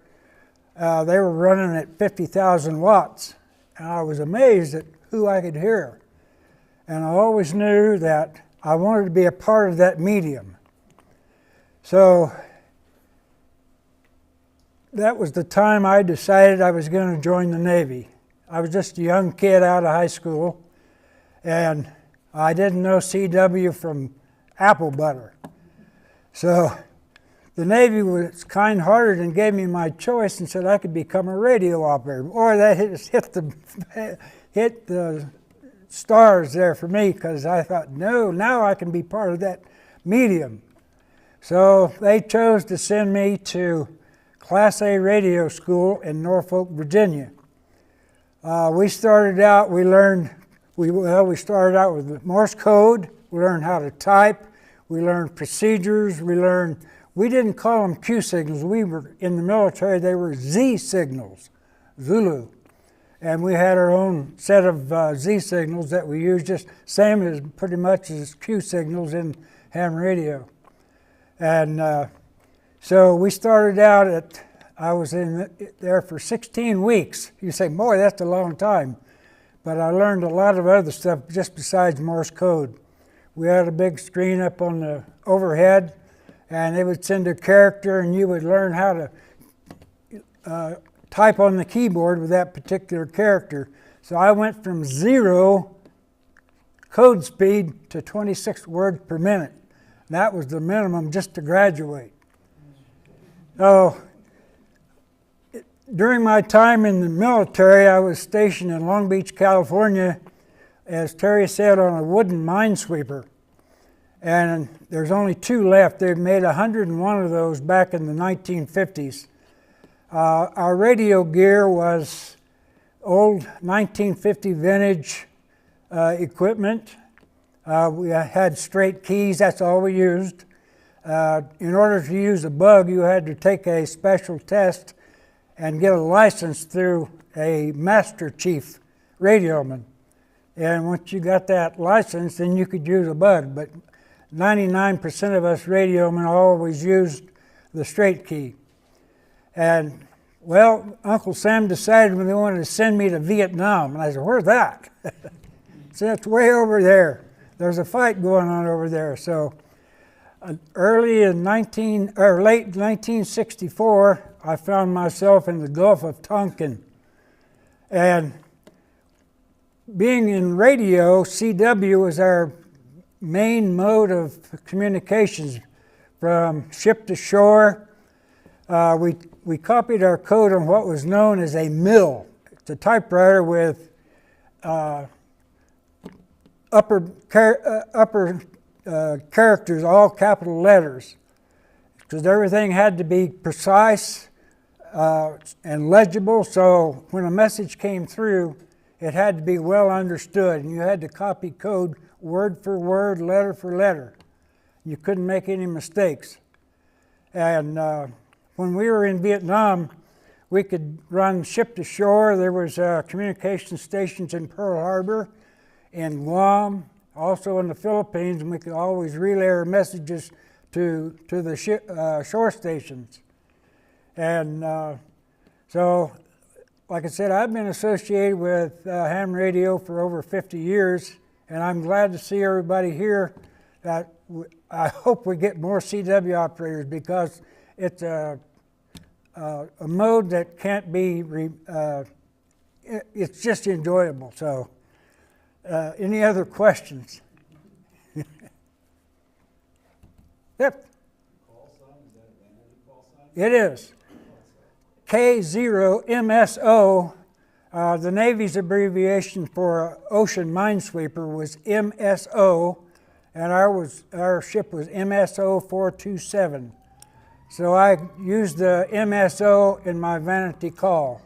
They were running at 50,000 watts. And I was amazed at who I could hear. And I always knew that I wanted to be a part of that medium. So that was the time I decided I was going to join the Navy. I was just a young kid out of high school, and I didn't know CW from apple butter. So the Navy was kind-hearted and gave me my choice and said I could become a radio operator. Boy, that hit the stars there for me, because I thought, no, now I can be part of that medium. So they chose to send me to Class A radio school in Norfolk, Virginia. We started out with Morse code. We learned how to type. We learned procedures. We didn't call them Q signals. We were in the military, they were Z signals, Zulu. And we had our own set of Z signals that we used, just same as pretty much as Q signals in ham radio. And so we started out I was there for 16 weeks. You say, boy, that's a long time. But I learned a lot of other stuff just besides Morse code. We had a big screen up on the overhead, and they would send a character, and you would learn how to type on the keyboard with that particular character. So I went from 0 code speed to 26 words per minute. That was the minimum just to graduate. So during my time in the military, I was stationed in Long Beach, California, as Terry said, on a wooden minesweeper. And there's only 2 left. They've made 101 of those back in the 1950s. Our radio gear was old 1950 vintage equipment. We had straight keys, that's all we used. In order to use a bug, you had to take a special test and get a license through a Master Chief radioman. And once you got that license, then you could use a bug. But 99% of us radiomen always used the straight key. And, well, Uncle Sam decided when they wanted to send me to Vietnam. And I said, where's that? So it's way over there. There's a fight going on over there. So late 1964, I found myself in the Gulf of Tonkin. And being in radio, CW was our main mode of communications from ship to shore. we copied our code on what was known as a mill. It's a typewriter with upper characters, all capital letters, because everything had to be precise and legible. So when a message came through, it had to be well understood, and you had to copy code word for word, letter for letter. You couldn't make any mistakes. And when we were in Vietnam, we could run ship to shore. There was communication stations in Pearl Harbor, in Guam, also in the Philippines, and we could always relay our messages to the shore stations. And so, like I said, I've been associated with ham radio for over 50 years, and I'm glad to see everybody here. That I hope we get more CW operators, because it's a mode that can't be, it's just enjoyable. So, any other questions? Yep. It is. K0MSO, the Navy's abbreviation for ocean minesweeper was MSO, and our ship was MSO 427. So I used the MSO in my vanity call.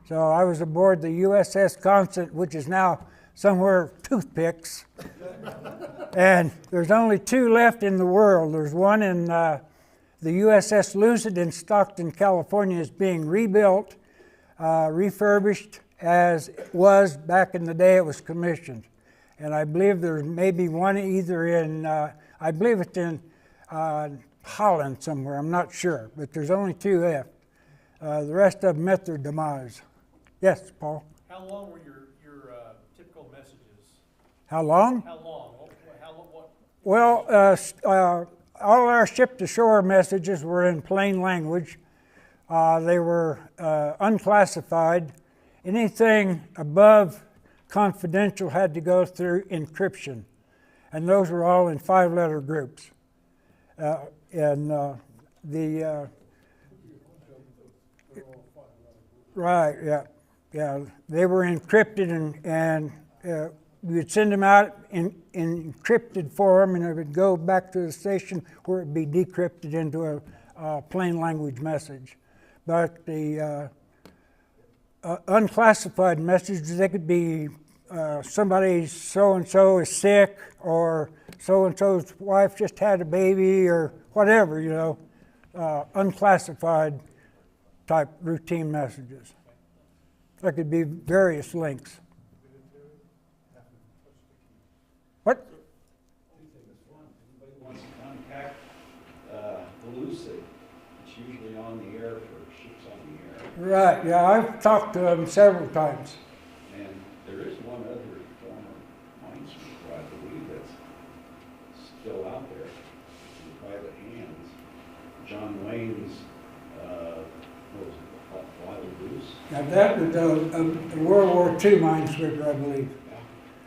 So I was aboard the USS Constant, which is now somewhere toothpicks. And there's only 2 left in the world. There's one in the USS Lucid in Stockton, California, is being rebuilt, refurbished as it was back in the day it was commissioned. And I believe there's maybe one either in, I believe it's in Holland somewhere, I'm not sure, but there's only 2 left. The rest of them met their demise. Yes, Paul? How long were your typical messages? How long? How long? What? Well, all our ship-to-shore messages were in plain language. They were unclassified. Anything above confidential had to go through encryption, and those were all in 5-letter groups. Right, yeah, they were encrypted, and we'd send them out in encrypted form, and it would go back to the station where it'd be decrypted into a plain language message. But the unclassified messages, they could be somebody so-and-so is sick, or so-and-so's wife just had a baby, or whatever, you know, unclassified type routine messages. There could be various links. What? Anybody wants to contact the Lucid, it's usually on the air for ships on the air. Right, yeah, I've talked to them several times. And there is one other former minesweeper, I believe, that's still out there in private hands. John Wayne's, what was it, Wild Goose? Now that was a World War II minesweeper, I believe.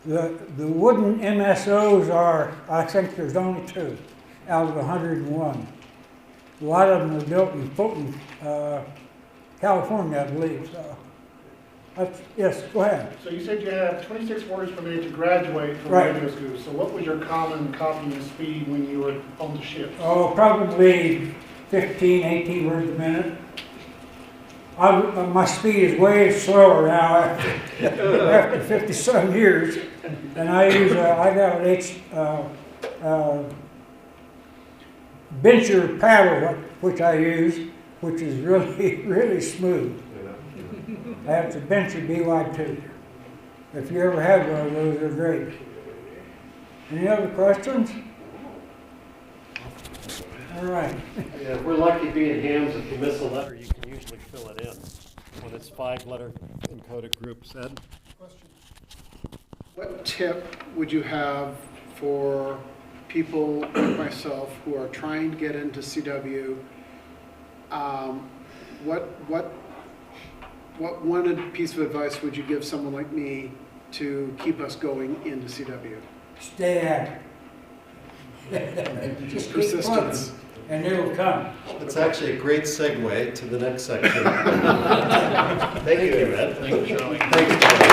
The wooden MSOs are, I think there's only 2 out of 101. A lot of them are built in Fulton, California, I believe. So, yes, go ahead. So you said you had 26 orders per minute to graduate from radio school. So what was your common copying speed when you were on the ship? Oh, probably 15, 18 words a minute. My speed is way slower now after 50-some years, and I got an bencher paddle, which I use, which is really, really smooth. That's a bencher BY2. If you ever had one of those, they're great. Any other questions? All right. Yeah, if we're lucky being hams, if you miss a letter, you can usually fill it in when it's 5-letter encoded groups. Ed? Question. What tip would you have for people like myself who are trying to get into CW? What one piece of advice would you give someone like me to keep us going into CW? Stay at it. Just persistence. and it'll come. It's actually a great segue to the next section. Thank you, Ed. Thank you, Charlie. Thanks, Charlie.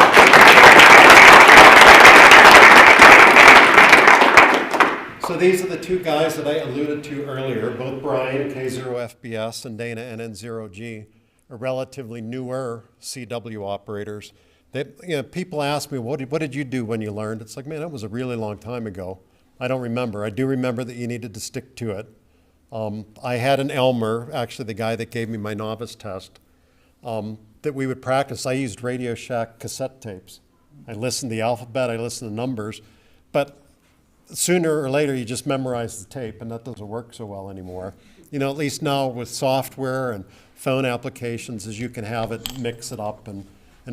So these are the two guys that I alluded to earlier. Both Brian, K0FBS, and Dana, NN0G, are relatively newer CW operators. People ask me, what did you do when you learned? It's like, man, that was a really long time ago. I don't remember. I do remember that you needed to stick to it. I had an Elmer, actually the guy that gave me my novice test, that we would practice. I used Radio Shack cassette tapes. I listened to the alphabet, I listened to numbers, but sooner or later you just memorize the tape, and that doesn't work so well anymore. You know, at least now with software and phone applications, as you can have it, mix it up and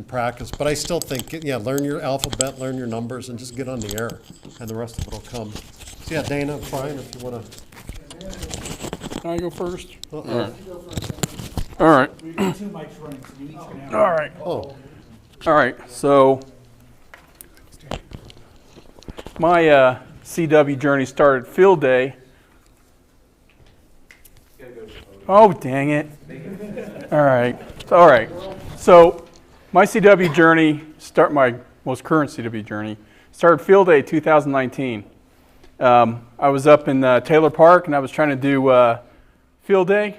practice. But I still think, yeah, learn your alphabet, learn your numbers, and just get on the air, and the rest of it will come. So yeah, Dana, Brian, if you want to. Can I go first? All right. All right. We got 2 mics running, so you each can have. All right. Oh. All right. So my CW journey started field day. Oh, dang it. All right. All right. So my CW journey, my most current CW journey, started field day 2019. I was up in Taylor Park, and I was trying to do field day,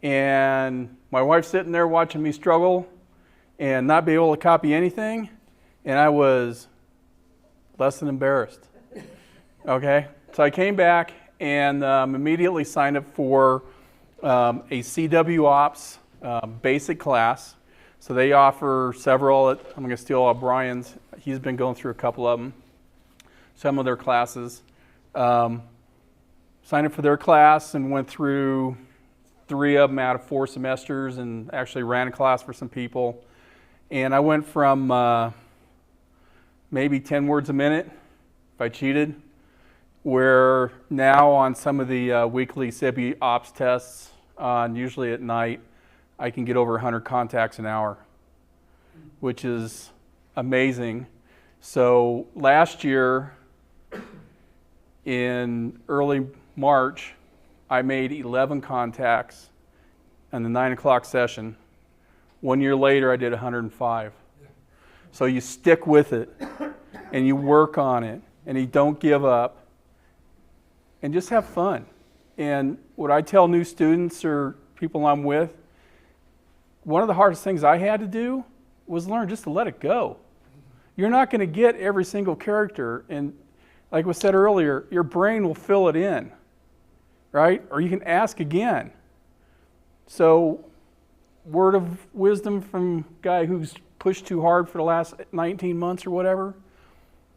and my wife's sitting there watching me struggle and not be able to copy anything, and I was less than embarrassed. Okay, so I came back and immediately signed up for a CW Ops basic class. So they offer several. I'm going to steal Brian's. He's been going through a couple of them, some of their classes. Signed up for their class and went through 3 of them out of 4 semesters, and actually ran a class for some people. And I went from maybe 10 words a minute, if I cheated, where now on some of the weekly CW Ops tests, usually at night, I can get over 100 contacts an hour, which is amazing. So last year, in early March, I made 11 contacts in the 9 o'clock session. 1 year later, I did 105. So you stick with it, and you work on it, and you don't give up, and just have fun. And what I tell new students or people I'm with, one of the hardest things I had to do was learn just to let it go. You're not going to get every single character, and like was said earlier, your brain will fill it in, right? Or you can ask again. So, word of wisdom from a guy who's pushed too hard for the last 19 months or whatever,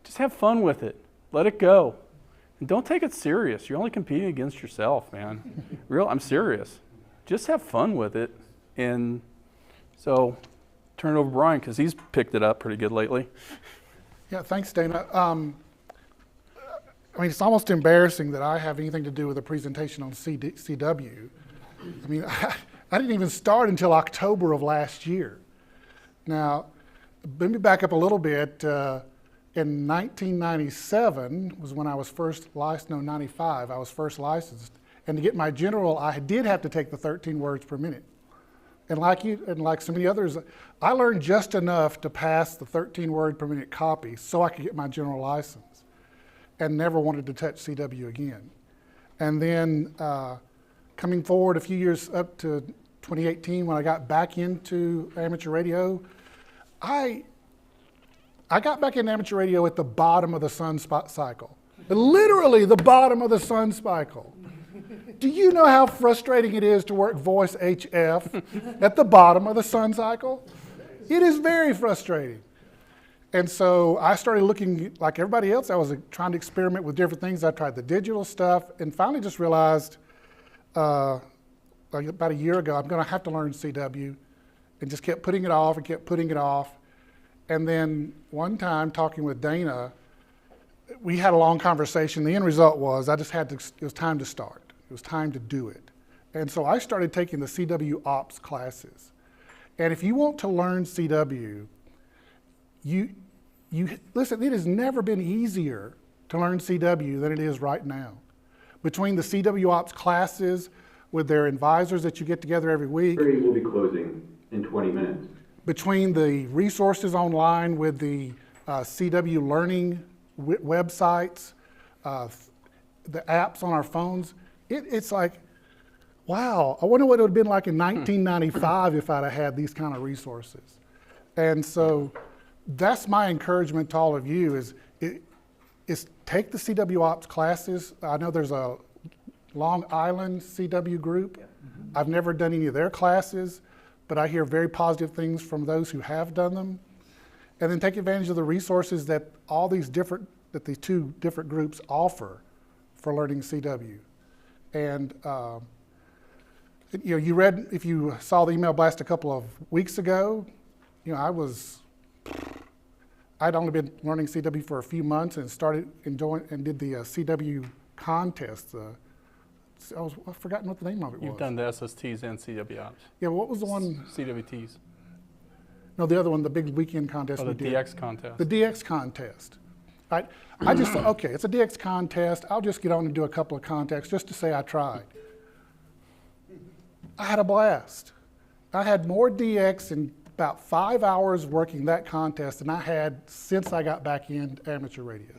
just have fun with it. Let it go. And don't take it serious. You're only competing against yourself, man. I'm serious. Just have fun with it. And so, turn it over to Brian, because he's picked it up pretty good lately. Yeah, thanks, Dana. I mean, it's almost embarrassing that I have anything to do with a presentation on CW. I mean, I didn't even start until October of last year. Now, let me back up a little bit. In 1997 was when I was first licensed, no, 95, I was first licensed. And to get my general, I did have to take the 13 words per minute. And like you, and like so many others, I learned just enough to pass the 13 word per minute copy so I could get my general license, and never wanted to touch CW again. And then coming forward a few years up to 2018, when I got back into amateur radio, I got back into amateur radio at the bottom of the sun cycle. Literally the bottom of the sun cycle. Do you know how frustrating it is to work voice HF at the bottom of the sun cycle? It is very frustrating. And so I started looking like everybody else. I was trying to experiment with different things. I tried the digital stuff and finally just realized like about a year ago, I'm going to have to learn CW, and just kept putting it off and kept putting it off. And then one time talking with Dana, we had a long conversation. The end result was I just had to, it was time to start. It was time to do it. And so I started taking the CW Ops classes. And if you want to learn CW, you listen, it has never been easier to learn CW than it is right now. between the CW Ops classes with their advisors that you get together every week, will be closing in 20 minutes. between the resources online with the CW learning websites, the apps on our phones, it's like, wow, I wonder what it would have been like in 1995 if I'd have had these kind of resources. And so that's my encouragement to all of you is take the CW Ops classes. I know there's a Long Island CW group. I've never done any of their classes, but I hear very positive things from those who have done them. And then take advantage of the resources that these two different groups offer for learning CW. And you read, if you saw the email blast a couple of weeks ago, I'd only been learning CW for a few months and started enjoying and did the CW contest. I've forgotten what the name of it was. You've done the SSTs and CW Ops. Yeah, what was the one? CWTs. No, the other one, the big weekend contest. Oh, the DX contest. The DX contest. I just thought, okay, it's a DX contest. I'll just get on and do a couple of contests just to say I tried. I had a blast. I had more DX in about 5 hours working that contest than I had since I got back in amateur radio,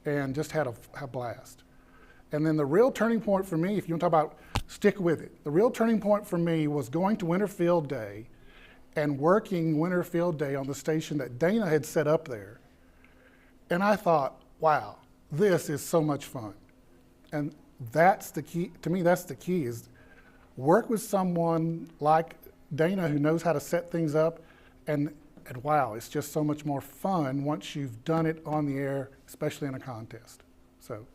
and just had a blast. And then the real turning point for me, if you want to talk about stick with it, the real turning point for me was going to Winter Field Day and working Winter Field Day on the station that Dana had set up there. And I thought, wow, this is so much fun. And that's the key, to me, that's the key, is work with someone like Dana who knows how to set things up, and wow, it's just so much more fun once you've done it on the air, especially in a contest. So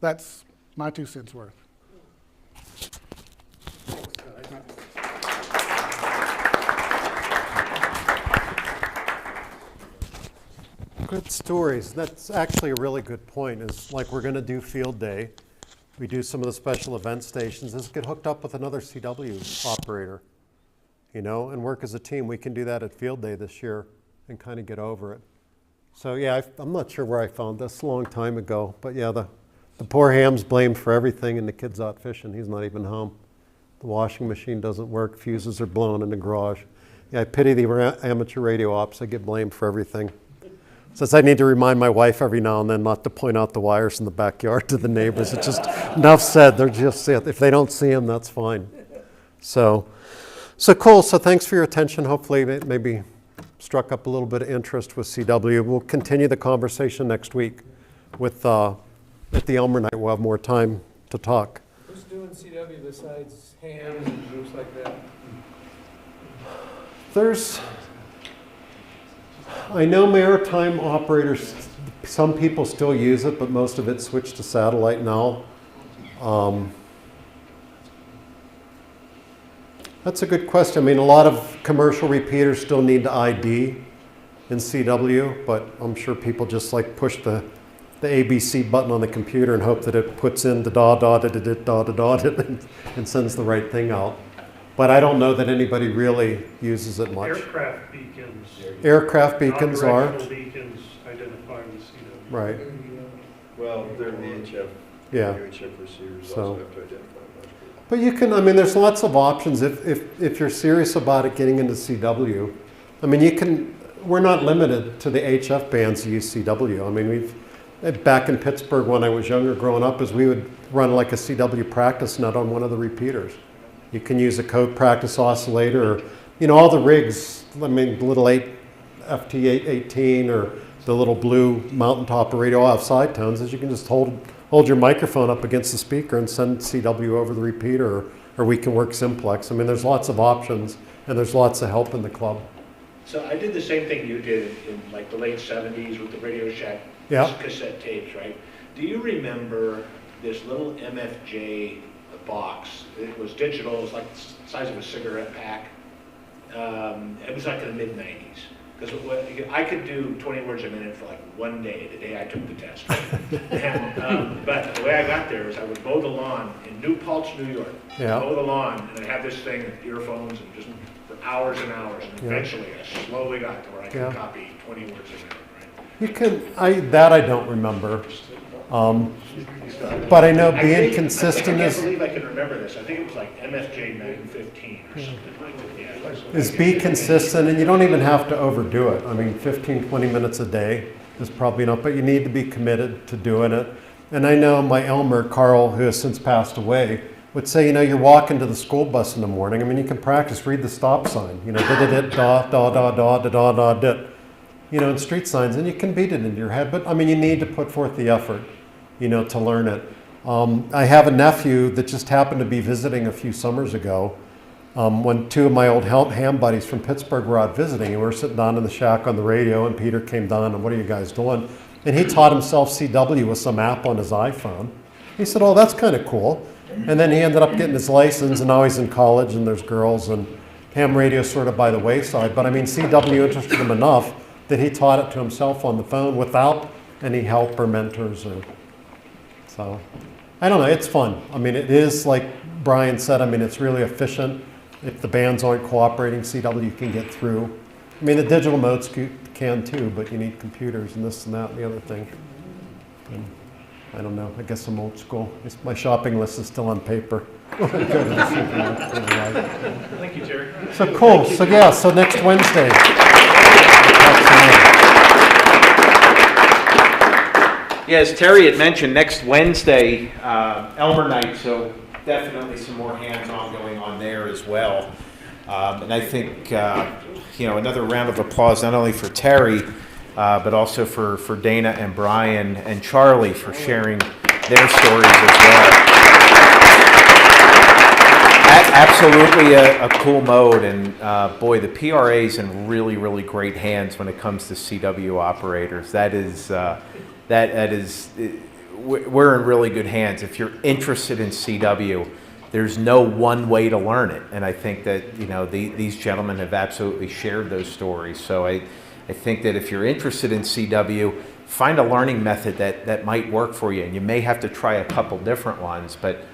that's my 2 cents worth. Good stories. That's actually a really good point. Is like we're going to do field day. We do some of the special event stations. Let's get hooked up with another CW operator, and work as a team. We can do that at field day this year and kind of get over it. So yeah, I'm not sure where I found this a long time ago, but yeah, the poor Ham's blamed for everything, and the kid's out fishing. He's not even home. The washing machine doesn't work. Fuses are blown in the garage. Yeah, I pity the amateur radio ops. I get blamed for everything. Since I need to remind my wife every now and then not to point out the wires in the backyard to the neighbors. It's just enough said. They're just, if they don't see them, that's fine. So cool. So thanks for your attention. Hopefully it maybe struck up a little bit of interest with CW. We'll continue the conversation next week with at the Elmer Night. We'll have more time to talk. Who's doing CW besides Hams and groups like that? I know maritime operators, some people still use it, but most of it switched to satellite now. That's a good question. I mean, a lot of commercial repeaters still need to ID in CW, but I'm sure people just like push the ABC button on the computer and hope that it puts in the and sends the right thing out. But I don't know that anybody really uses it much. Aircraft beacons. Aircraft beacons are. Non-directional beacons identified with CW. Right. Well, they're the HF. Yeah. UHF receivers So- also have to identify them. But you can, I mean, there's lots of options if you're serious about it getting into CW. I mean, we're not limited to the HF bands that use CW. I mean, back in Pittsburgh when I was younger growing up, we would run like a CW practice net on one of the repeaters. You can use a code practice oscillator, or, all the rigs, I mean, the little FT818 or the little blue mountaintop radio off side tones, is you can just hold your microphone up against the speaker and send CW over the repeater, or we can work simplex. I mean, there's lots of options, and there's lots of help in the club. So I did the same thing you did in like the late 70s with the Radio Shack cassette tapes, right? Do you remember this little MFJ box? It was digital, it was like the size of a cigarette pack. It was like in the mid-90s. Because I could do 20 words a minute for like one day, the day I took the test. But the way I got there is I would mow the lawn in New Paltz, New York. Yeah. Mow the lawn, and I'd have this thing with earphones and just for hours and hours. And eventually I slowly got to where I could copy 20 words a minute. You can, that I don't remember. But I know I being think- consistent I is, can't believe I can remember this. I think it was like MFJ 915 or something like that. Yeah. is be consistent, and you don't even have to overdo it. I mean, 15, 20 minutes a day is probably enough, but you need to be committed to doing it. And I know my Elmer, Carl, who has since passed away, would say, you know, you're walking to the school bus in the morning. I mean, you can practice, read the stop sign, you know, da-da-da-da-da-da-da-da-da, you know, in street signs, and you can beat it into your head. But, I mean, you need to put forth the effort, you know, to learn it. I have a nephew that just happened to be visiting a few summers ago when two of my old ham buddies from Pittsburgh were out visiting, and we were sitting down in the shack on the radio, and Peter came down, and what are you guys doing? And he taught himself CW with some app on his iPhone. He said, oh, that's kind of cool. And then he ended up getting his license, and now he's in college, and there's girls, and ham radio sort of by the wayside. But I mean, CW interested him enough that he taught it to himself on the phone without any help or mentors. So, I don't know, it's fun. I mean, it is, like Brian said, I mean, it's really efficient. If the bands aren't cooperating, CW can get through. I mean, the digital modes can too, but you need computers and this and that and the other thing. And I don't know, I guess I'm old school. My shopping list is still on paper. Thank you, Terry. So cool, so yeah, so next Wednesday. Yeah, as Terry had mentioned, next Wednesday, Elmer Night, so definitely some more hands-on going on there as well. And I think, you know, another round of applause not only for Terry, but also for Dana and Brian and Charlie for sharing their stories as well. Absolutely a cool mode, and boy, the PRA's in really, really great hands when it comes to CW operators. That is, we're in really good hands. If you're interested in CW, there's no one way to learn it, and I think that, you know, these gentlemen have absolutely shared those stories. So I think that if you're interested in CW, find a learning method that might work for you, and you may have to try a couple different ones, but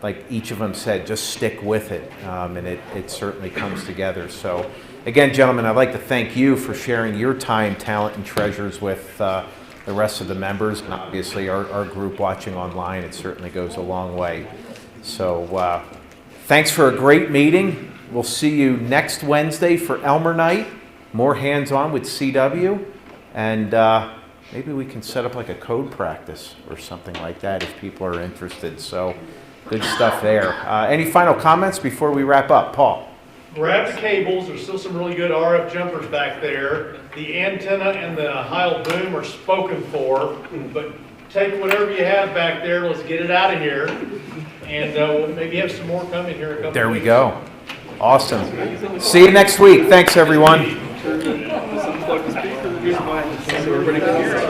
like each of them said, just stick with it, and it certainly comes together. So again, gentlemen, I'd like to thank you for sharing your time, talent, and treasures with the rest of the members, and obviously our group watching online. It certainly goes a long way. So thanks for a great meeting. We'll see you next Wednesday for Elmer Night, more hands-on with CW, and maybe we can set up like a code practice or something like that if people are interested. So good stuff there. Any final comments before we wrap up? Paul? Grab the cables, there's still some really good RF jumpers back there. The antenna and the Heil boom are spoken for, but take whatever you have back there, let's get it out of here. And we'll maybe have some more coming here in a couple There of we weeks. go. Awesome. See you next week. Thanks, everyone. Everybody can hear it.